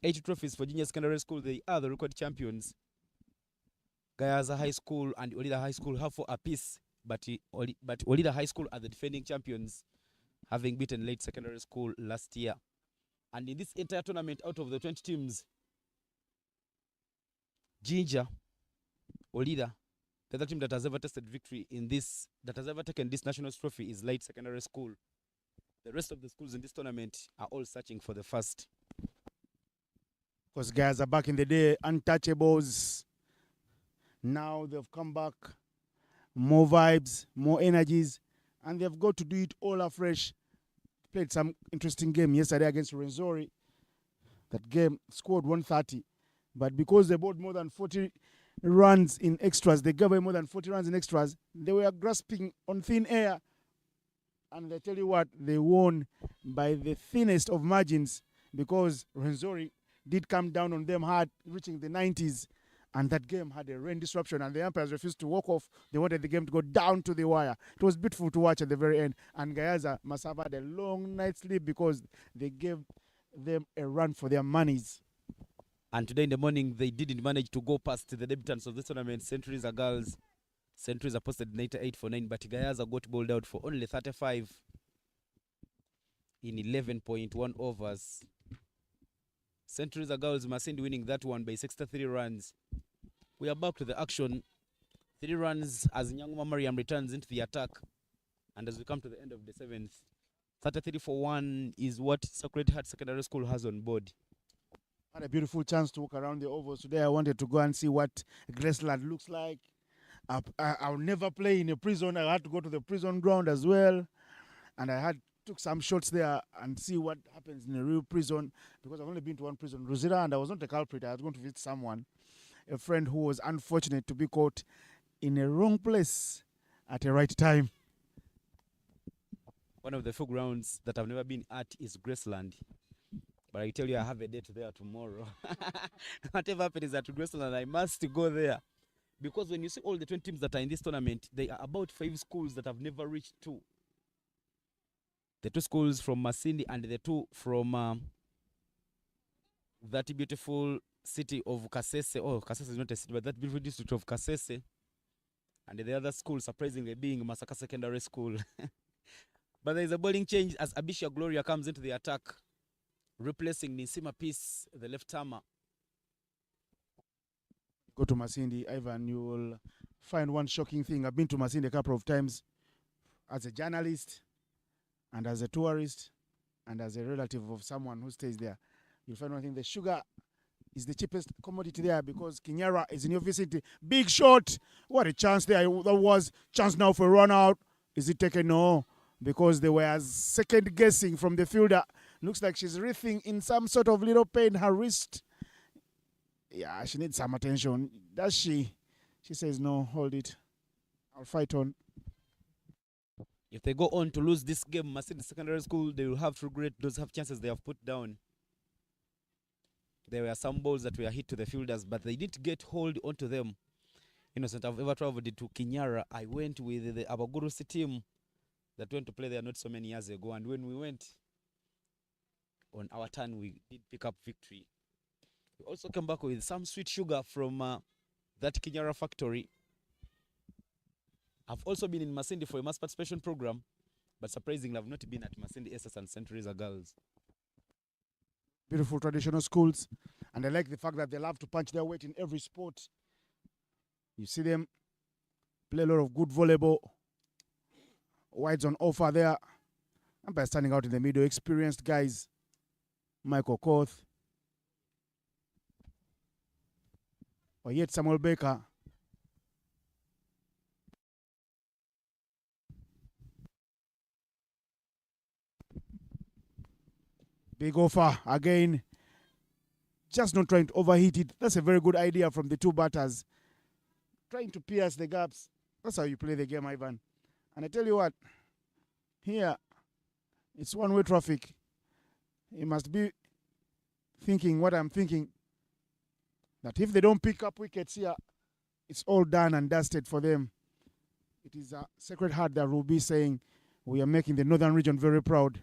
8 trophies for Junior Secondary School. They are the record champions. Gayaza High School and Olida High School have 4 apiece, but Olida High School are the defending champions, having beaten Late Secondary School last year. And in this entire tournament, out of the 20 teams, Ginger, Olida, the other team that has ever tasted victory in this, that has ever taken this national trophy is Late Secondary School. The rest of the schools in this tournament are all searching for the first. Because guys are back in the day, untouchables. Now they've come back, more vibes, more energies, and they've got to do it all afresh. Played some interesting game yesterday against Renzori. That game scored 130, but because they bought more than 40 runs in extras, they gave away more than 40 runs in extras, they were grasping on thin air. And I tell you what, they won by the thinnest of margins because Renzori did come down on them hard, reaching the 90s. And that game had a rain disruption, and the umpires refused to walk off. They wanted the game to go down to the wire. It was beautiful to watch at the very end. And Gayaza must have had a long night's sleep because they gave them a run for their monies. And today in the morning, they didn't manage to go past the debutants of this tournament. Centuries are girls. Centuries are posted 98 for 9, but Gayaza got bowled out for only 35 in 11.1 overs. Centuries are girls, Masindi winning that one by 63 runs. We are back to the action. 3 runs as Nyanguma Mariam returns into the attack. And as we come to the end of the 7th, 33 for 1 is what Sacred Heart Secondary School has on board. Had a beautiful chance to walk around the ovals today. I wanted to go and see what Graceland looks like. I'll never play in a prison. I had to go to the prison ground as well. And I took some shots there and see what happens in a real prison because I've only been to one prison, Rosira, and I was not a culprit. I was going to visit someone, a friend who was unfortunate to be caught in a wrong place at the right time. One of the few grounds that I've never been at is Graceland. But I tell you, I have a date there tomorrow. Whatever happens at Graceland, I must go there. Because when you see all the 20 teams that are in this tournament, they are about 5 schools that have never reached 2. The 2 schools from Masindi and the 2 from that beautiful city of Kasese. Oh, Kasese is not a city, but that beautiful district of Kasese. And the other school, surprisingly, being Masaka Secondary School. But there is a bowling change as Abisha Gloria comes into the attack, replacing Nisima Peace, the left-armer. Go to Masindi, Ivan, you will find one shocking thing. I've been to Masindi a couple of times as a journalist and as a tourist and as a relative of someone who stays there. You'll find one thing, the sugar is the cheapest commodity there because Kinyara is in your vicinity. Big shot. What a chance there. That was chance now for a run out. Is it taken? No. Because they were second guessing from the fielder. Looks like she's writhing in some sort of little pain, her wrist. Yeah, she needs some attention. Does she? She says, no, hold it. I'll fight on. If they go on to lose this game, Masindi Secondary School, they will have to regret those half chances they have put down. There were some balls that were hit to the fielders, but they didn't get hold onto them. Innocent, I've ever traveled to Kinyara. I went with the Abagurusi team that went to play there not so many years ago. And when we went on our turn, we did pick up victory. We also came back with some sweet sugar from that Kinyara factory. I've also been in Masindi for a mass participation program, but surprisingly, I've not been at Masindi SS and St. Teresa Girls. Beautiful traditional schools. And I like the fact that they love to punch their weight in every sport. You see them play a lot of good volleyball. Wides on offer there. And by standing out in the middle, experienced guys. Michael Koth. Or yet Samuel Baker. Big offer again. Just not trying to overheat it. That's a very good idea from the two batters. Trying to pierce the gaps. That's how you play the game, Ivan. And I tell you what, here, it's one-way traffic. You must be thinking what I'm thinking, that if they don't pick up wickets here, it's all done and dusted for them. It is a Sacred Heart that will be saying, we are making the Northern region very proud.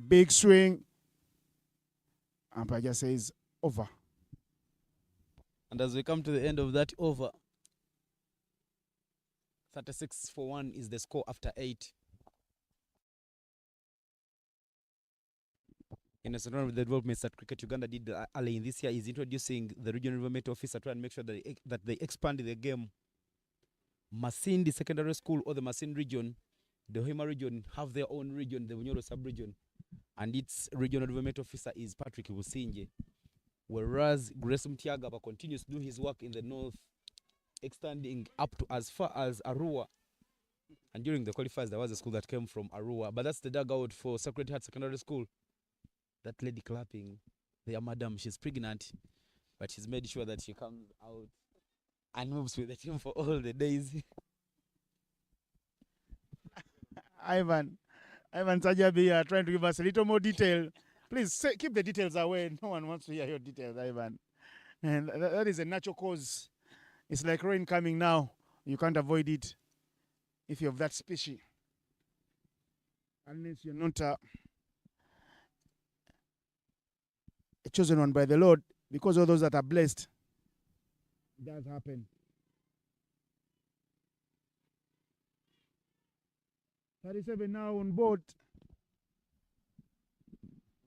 Big swing. Umpire just says, over. And as we come to the end of that over, 36-1 is the score after 8. In a certain the developments that Cricket Uganda did early in this year is introducing the regional development officer to try and make sure that they expand the game. Masindi Secondary School or the Masindi region, the Hoima region have their own region, the Bunyoro sub-region, and its regional development officer is Patrick Businje. Whereas Grace Mtiagaba continues to do his work in the north, extending up to as far as Arua. And during the qualifiers, there was a school that came from Arua. But that's the dugout for Sacred Heart Secondary School. That lady clapping, their madam, she's pregnant, but she's made sure that she comes out and moves with the team for all the days. Ivan Sajabi trying to give us a little more detail. Please keep the details away. No one wants to hear your details, Ivan. And that is a natural cause. It's like rain coming now. You can't avoid it if you're of that species. Unless you're not a chosen one by the Lord, because of those that are blessed. It does happen. 37 now on board.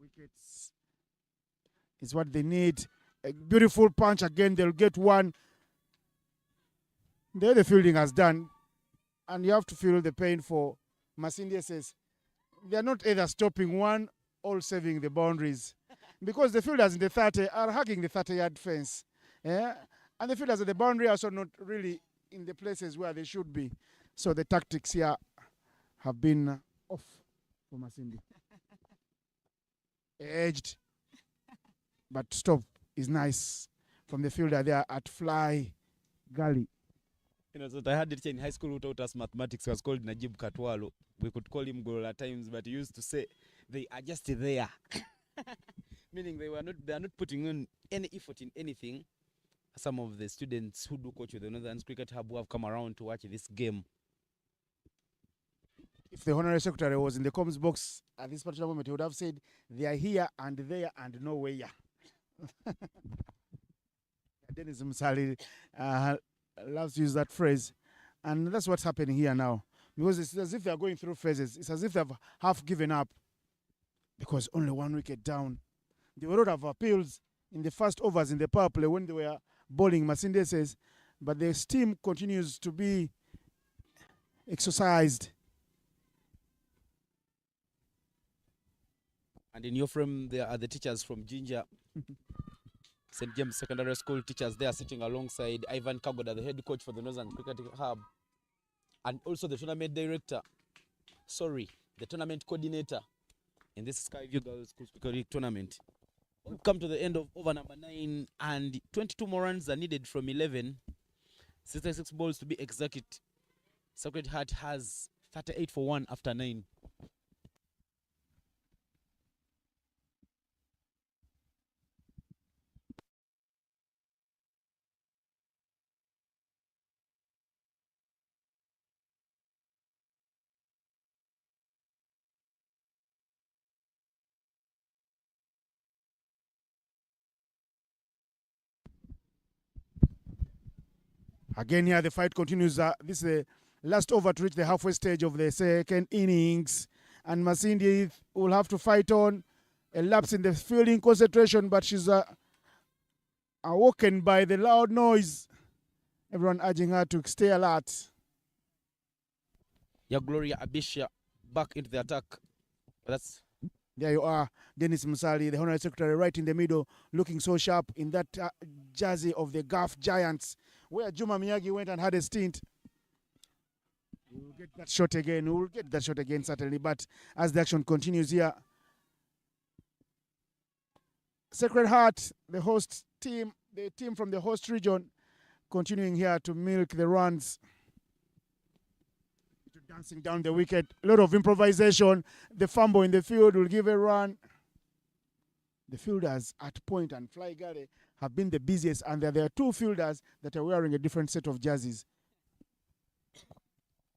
Wickets is what they need. A beautiful punch again. They'll get one. The other fielding has done. And you have to feel the pain for Masindi says they are not either stopping one or saving the boundaries. Because the fielders in the 30 are hugging the 30-yard fence. Yeah? And the fielders at the boundary are also not really in the places where they should be. So the tactics here have been off for Masindi. Edged. But stop is nice from the fielder there at Fly Gully. You know, so I had it in high school who taught us mathematics, was called Najib Katwalo. We could call him Gol at times, but he used to say they are just there. Meaning they are not putting in any effort in anything. Some of the students who do coach with the Northern Cricket Hub who have come around to watch this game. If the Honorary Secretary was in the comms box at this particular moment, he would have said, they are here and there and nowhere. Dennis Msali loves to use that phrase. And that's what's happening here now. Because it's as if they are going through phases. It's as if they've half given up. Because only one wicket down. There were a lot of appeals in the first overs in the power play when they were bowling, Masinde says. But the steam continues to be exercised. And in your frame, there are the teachers from Ginger. St. James Secondary School teachers there sitting alongside Ivan Kagoda, the head coach for the Northern Cricket Hub. And also the tournament director. Sorry, the tournament coordinator in this Skyview Girls Cricket Tournament. We've come to the end of over number 9 and 22 more runs are needed from 11. 66 balls to be exact. Sacred Heart has 38 for 1 after 9. Again, here the fight continues. This is the last over to reach the halfway stage of the second innings. And Masindi will have to fight on. A lapse in the fielding concentration, but she's awoken by the loud noise. Everyone urging her to stay alert. Yeah, Gloria Abisha back into the attack. That's There you are, Dennis Musali, the Honorary Secretary, right in the middle, looking so sharp in that jersey of the Gulf Giants, where Juma Miyagi went and had a stint. We'll get that shot again. We'll get that shot again, certainly. But as the action continues here, Sacred Heart, the host team, the team from the host region, continuing here to milk the runs. Dancing down the wicket, a lot of improvisation. The fumble in the field will give a run. The fielders at Point and Fly Galley have been the busiest, and there are two fielders that are wearing a different set of jerseys.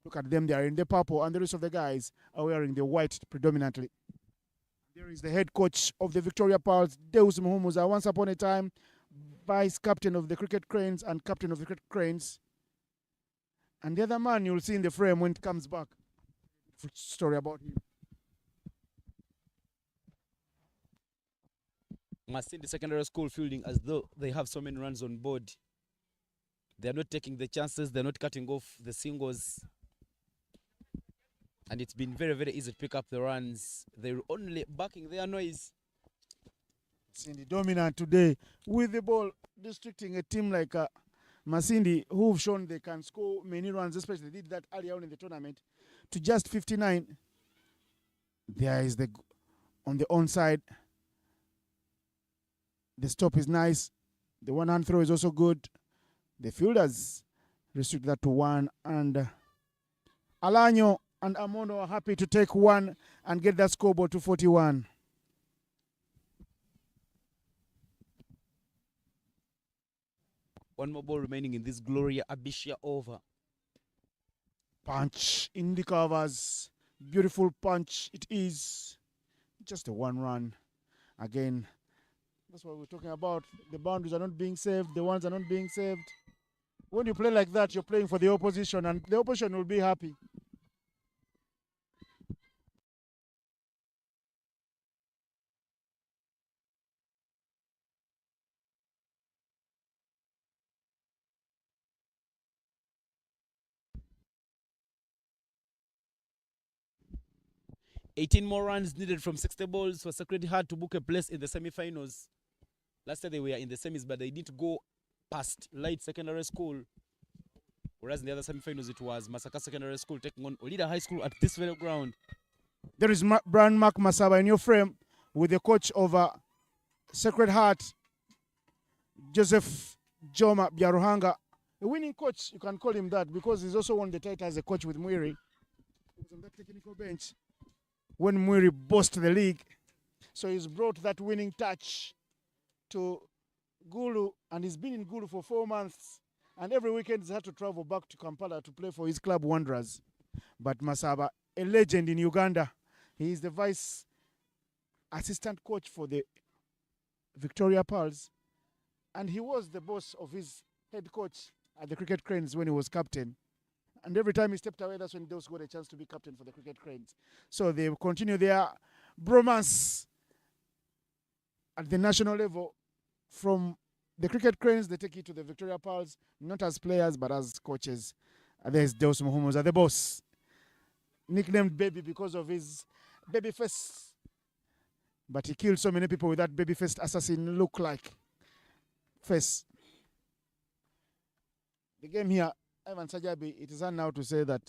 Look at them, they are in the purple, and the rest of the guys are wearing the white predominantly. There is the head coach of the Victoria Pearls, Deus Muhumuza, once upon a time vice captain of the Cricket Cranes and captain of the Cricket Cranes. And the other man you'll see in the frame when it comes back. Story about him. Masindi Secondary School fielding as though they have so many runs on board. They're not taking the chances. They're not cutting off the singles. And it's been very, very easy to pick up the runs. They're only backing their noise. Masindi dominant today with the ball, distracting a team like Masindi, who've shown they can score many runs, especially they did that earlier on in the tournament, to just 59. There is the on the onside. The stop is nice. The one-hand throw is also good. The fielders restrict that to 1, and Alanyo and Amono are happy to take 1 and get that scoreboard to 41. One more ball remaining in this Gloria Abisha over. Punch in the covers. Beautiful punch it is. Just a 1 run. Again, that's what we're talking about. The boundaries are not being saved. The ones are not being saved. When you play like that, you're playing for the opposition, and the opposition will be happy. $18 more runs needed from 60 balls for Sacred Heart to book a place in the semi-finals. Last year they were in the semis, but they didn't go past Light Secondary School. Whereas in the other semi-finals, it was Masaka Secondary School taking on Olida High School at this very ground. There is Brian Mark Masaba in your frame with the coach of Sacred Heart, Joseph Joma Byaruhanga. A winning coach, you can call him that, because he's also won the title as a coach with Mwiri. He was on that technical bench when Mwiri bossed the league. So he's brought that winning touch to Gulu, and he's been in Gulu for 4 months. And every weekend he's had to travel back to Kampala to play for his club Wanderers. But Masaba, a legend in Uganda, he is the vice assistant coach for the Victoria Pearls. And he was the boss of his head coach at the Cricket Cranes when he was captain. And every time he stepped away, that's when Dos got a chance to be captain for the Cricket Cranes. So they continue their bromance at the national level. From the Cricket Cranes, they take it to the Victoria Pearls, not as players, but as coaches. And there's Deus Muhumuza, the boss. Nicknamed Baby because of his baby face. But he killed so many people with that baby-faced assassin look-like face. The game here, Ivan Sajabi, it is on now to say that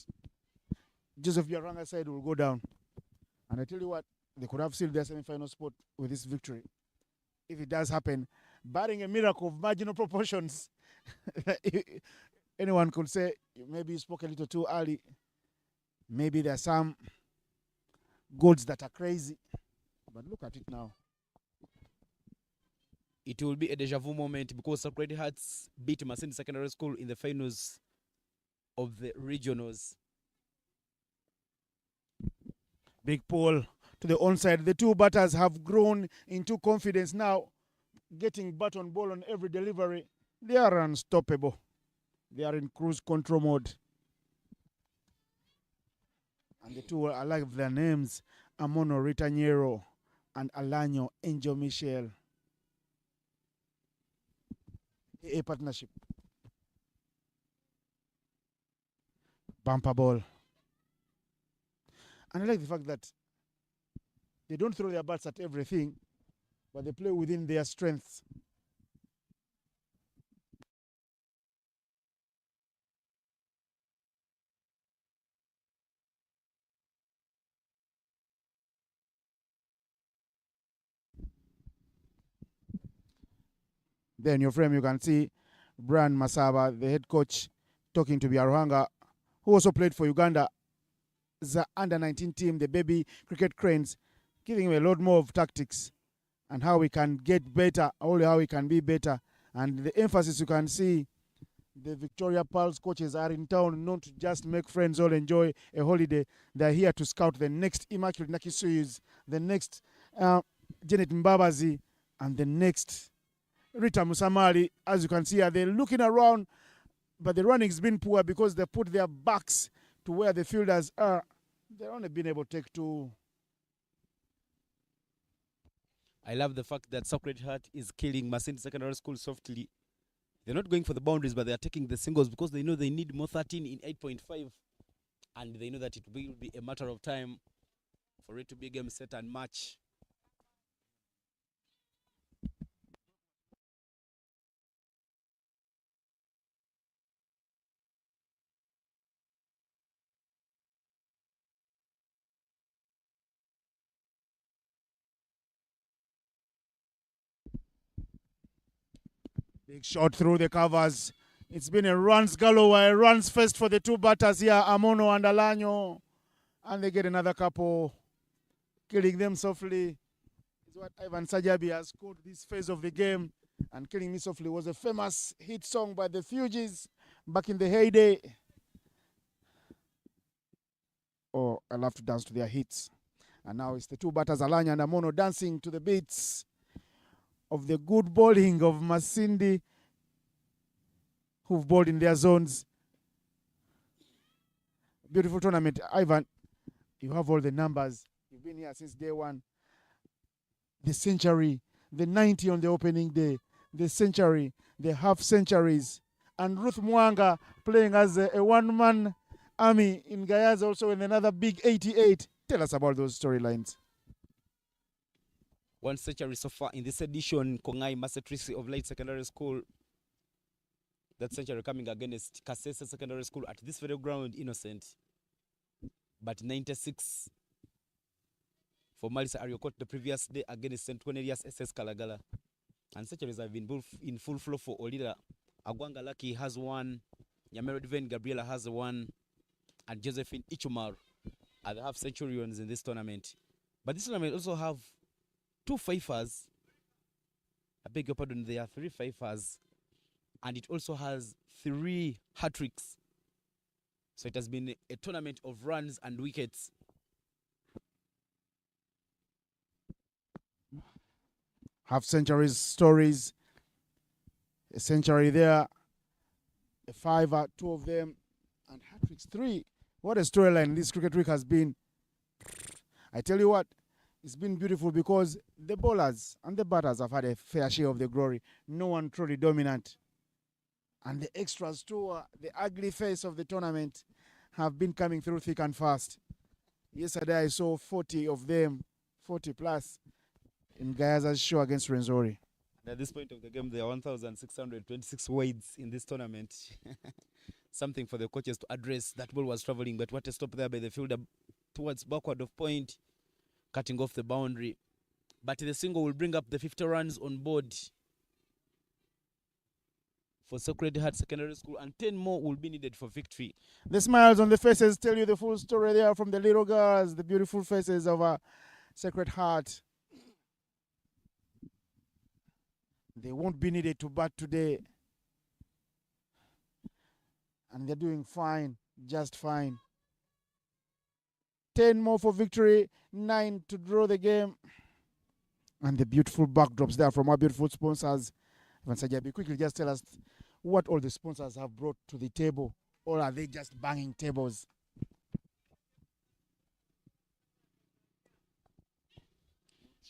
Joseph Byaruhanga side will go down. And I tell you what, they could have sealed their semi-final spot with this victory. If it does happen, barring a miracle of marginal proportions, anyone could say maybe you spoke a little too early. Maybe there are some goals that are crazy. But look at it now. It will be a deja vu moment because Sacred Hearts beat Masindi Secondary School in the finals of the regionals. Big Paul to the onside. The two batters have grown into confidence now, getting bat on ball on every delivery. They are unstoppable. They are in cruise control mode. And the two, I like their names, Amono Ritaniero and Alanyo Angel Michel. A partnership. Bumper ball. And I like the fact that they don't throw their bats at everything, but they play within their strengths. There in your frame, you can see Brian Masaba, the head coach, talking to Biaruhanga, who also played for Uganda, the under-19 team, the baby cricket cranes, giving him a lot more of tactics and how we can get better, only how we can be better. And the emphasis you can see, the Victoria Pulse coaches are in town not to just make friends or enjoy a holiday. They're here to scout the next Immaculate Nakisuyus, the next Janet Mbabazi, and the next Rita Musamali. As you can see here, they're looking around, but the running's been poor because they put their backs to where the fielders are. They've only been able to take two. I love the fact that Sacred Heart is killing Masindi Secondary School softly. They're not going for the boundaries, but they are taking the singles because they know they need more 13 in 8.5. And they know that it will be a matter of time for it to be a game set and match. Big shot through the covers. It's been a runs galore, a runs fest for the two batters here, Amono and Alanyo. And they get another couple, killing them softly. It's what Ivan Sajabi has called this phase of the game. And Killing Me Softly was a famous hit song by the Fugees back in the heyday. Oh, I love to dance to their hits. And now it's the two batters, Alanyo and Amono, dancing to the beats of the good bowling of Masindi, who've bowled in their zones. Beautiful tournament. Ivan, you have all the numbers. You've been here since day one. The century, the 90 on the opening day, the century, the half centuries, and Ruth Mwanga playing as a one-man army in Gayaza also in another big 88. Tell us about those storylines. 1 century so far in this edition, Kongai Masetrisi of Light Secondary School. That century coming against Kasese Secondary School at this very ground, Innocent. But 96 for Malisa Ariokot the previous day against St. Cornelius SS Kalagala. And centuries have been in full flow for Olida. Agwanga Lucky has one, Yamero Diven Gabriela has one, and Josephine Ichumar are the half centurions in this tournament. But this tournament also have 2 fifers. I beg your pardon, there are 3 fifers. And it also has 3 hat-tricks. So it has been a tournament of runs and wickets. Half centuries stories. A century there. A fiver, 2 of them. And hat-tricks, 3. What a storyline this cricket week has been. I tell you what, it's been beautiful because the bowlers and the batters have had a fair share of the glory. No one truly dominant. And the extras too, the ugly face of the tournament, have been coming through thick and fast. Yesterday I saw 40 of them, 40 plus, in Gayaza's show against Renzori. And at this point of the game, there are 1,626 wides in this tournament. Something for the coaches to address. That ball was traveling, but what a stop there by the fielder towards backward of point, cutting off the boundary. But the single will bring up the 50 runs on board. for Sacred Heart Secondary School, and 10 more will be needed for victory. The smiles on the faces tell you the full story there from the little girls, the beautiful faces of Sacred Heart. They won't be needed to bat today. And they're doing fine, just fine. 10 more for victory, 9 to draw the game. And the beautiful backdrops there from our beautiful sponsors. Vansajabi, quickly just tell us what all the sponsors have brought to the table, or are they just banging tables?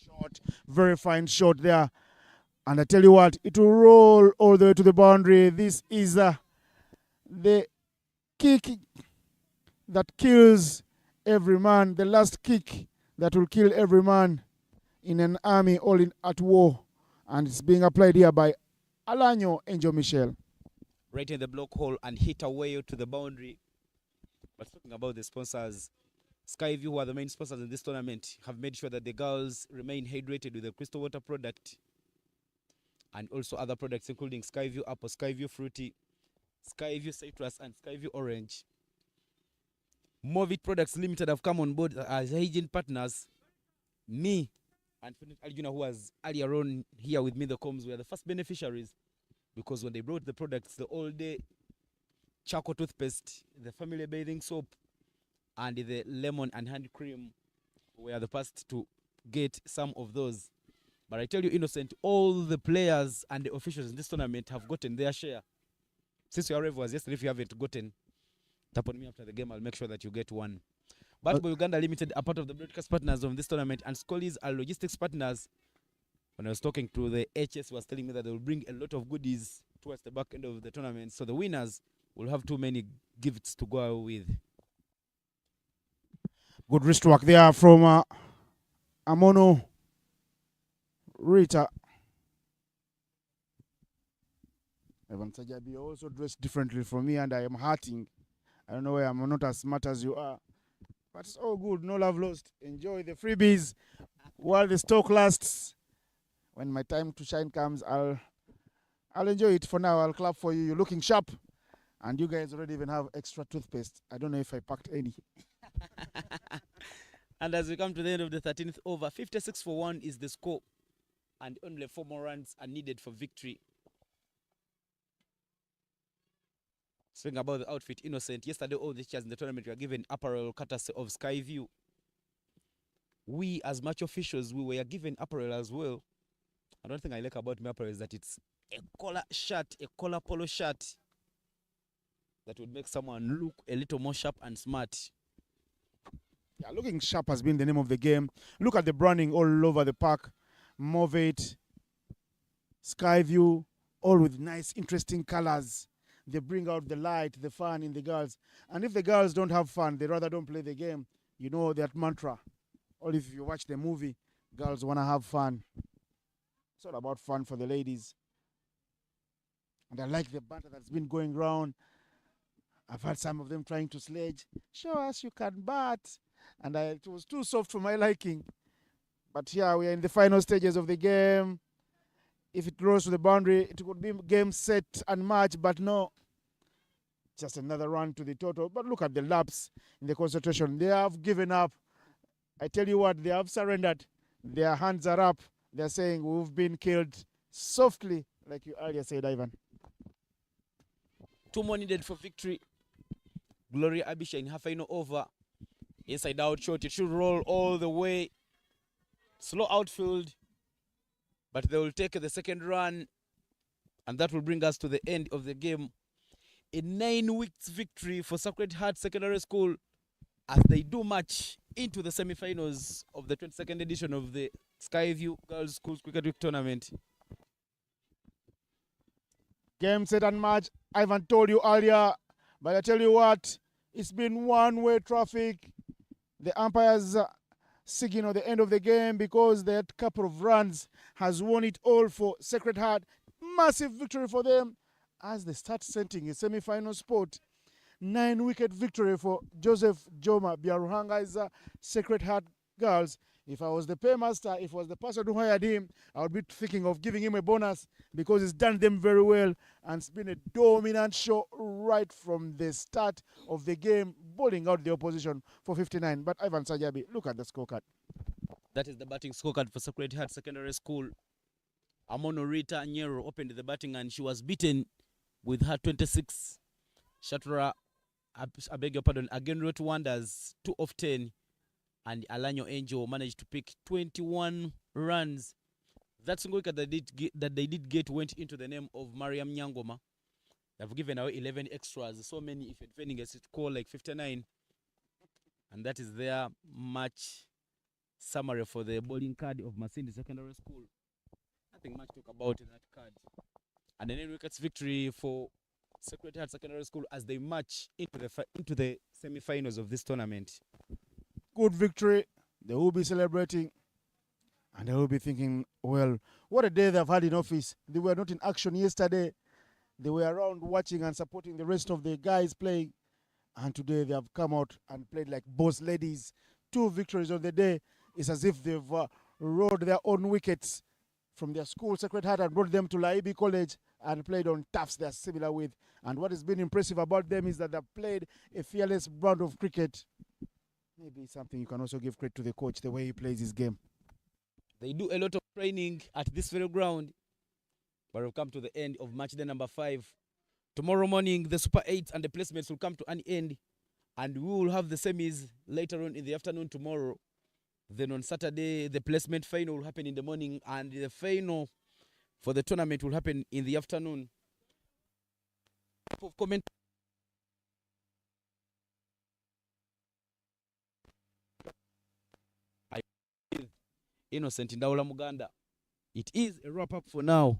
Shot, very fine shot there. And I tell you what, it will roll all the way to the boundary. This is the kick that kills every man, the last kick that will kill every man in an army all in at war. And it's being applied here by Alanyo Angel Michel. Right in the block hole and hit away to the boundary. But talking about the sponsors, Skyview, who are the main sponsors in this tournament, have made sure that the girls remain hydrated with the crystal water product and also other products including Skyview Apple, Skyview Fruity, Skyview Citrus, and Skyview Orange. Movit Products Limited have come on board as hygiene partners. Me and Aljuna, who was earlier on here with me, the Combs, were the first beneficiaries because when they brought the products, the all-day charcoal toothpaste, the family bathing soap, and the lemon and hand cream were the first to get some of those. But I tell you, Innocent, all the players and the officials in this tournament have gotten their share. Since your arrival was yesterday, if you haven't gotten, tap on me after the game, I'll make sure that you get one. But Uganda Limited are part of the broadcast partners of this tournament, and Scullies are logistics partners. When I was talking to the HS, was telling me that they will bring a lot of goodies towards the back end of the tournament. So the winners will have too many gifts to go with. Good wristwork there from Amono Rita. Evan Sajabi also dressed differently from me, and I am hurting. I don't know why I'm not as smart as you are. But it's all good, no love lost. Enjoy the freebies while the stock lasts. When my time to shine comes, I'll enjoy it. For now, I'll clap for you. You're looking sharp. And you guys already even have extra toothpaste. I don't know if I packed any. And as we come to the end of the 13th over, 56 for 1 is the score. And only 4 more runs are needed for victory. Speaking about the outfit, Innocent, yesterday all the chairs in the tournament were given apparel courtesy of Skyview. We, as match officials, we were given apparel as well. Another thing I like about my apparel is that it's a collar shirt, a collar polo shirt that would make someone look a little more sharp and smart. Yeah, looking sharp has been the name of the game. Look at the branding all over the park. Movate, Skyview, all with nice, interesting colors. They bring out the light, the fun in the girls. And if the girls don't have fun, they rather don't play the game. You know that mantra. Or if you watch the movie, girls want to have fun. It's all about fun for the ladies. And I like the banter that's been going around. I've had some of them trying to sledge. Show us you can bat. And it was too soft for my liking. But here we are in the final stages of the game. If it rolls to the boundary, it could be game, set, and match. But no, just another run to the total. But look at the laps in the concentration. They have given up. I tell you what, they have surrendered. Their hands are up. They're saying, we've been killed softly, like you earlier said, Ivan. 2 more needed for victory. Gloria Abisha in her final over. Inside out shot. It should roll all the way. Slow outfield. But they will take the second run. And that will bring us to the end of the game. A 9 weeks victory for Sacred Heart Secondary School as they do march into the semi-finals of the 22nd edition of the Skyview Girls Schools Cricket Week Tournament. Game, set, and match. Ivan told you earlier, but I tell you what, it's been one-way traffic. The umpires signal the end of the game because that couple of runs has won it all for Sacred Heart. Massive victory for them as they start setting a semi-final spot. 9-wicket victory for Joseph Joma Biaruhanga's Sacred Heart Girls. If I was the paymaster, if I was the person who hired him, I would be thinking of giving him a bonus because he's done them very well and it's been a dominant show right from the start of the game, bowling out the opposition for 59. But Ivan Sajabi, look at the scorecard. That is the batting scorecard for Sacred Heart Secondary School. Amono Rita Nyero opened the batting and she was beaten with her 26. Shatura, I beg your pardon, again wrote wonders, 2 of 10. And Alanyo Angel managed to pick 21 runs. That single wicket that they did get went into the name of Mariam Nyangoma. They've given away 11 extras. So many, if defending a score like 59. And that is their match summary for the bowling card of Masindi Secondary School. Nothing much to talk about in that card. And an 9 wickets victory for Sacred Heart Secondary School as they march into the semi-finals of this tournament. Good victory. They will be celebrating and they will be thinking, well, what a day they've had in office. They were not in action yesterday. They were around watching and supporting the rest of the guys playing. And today they have come out and played like boss ladies. 2 victories on the day. It's as if they've rode their own wickets from their school, Sacred Heart, and brought them to Laibi College and played on turfs they're similar with. And what has been impressive about them is that they've played a fearless brand of cricket. Maybe something you can also give credit to the coach, the way he plays his game. They do a lot of training at this very ground. But we've come to the end of match day number 5. Tomorrow morning, the Super 8s and the placements will come to an end. And we will have the semis later on in the afternoon tomorrow. Then on Saturday, the placement final will happen in the morning. And the final for the tournament will happen in the afternoon. Comment. Innocent in Uganda. It is a wrap up for now.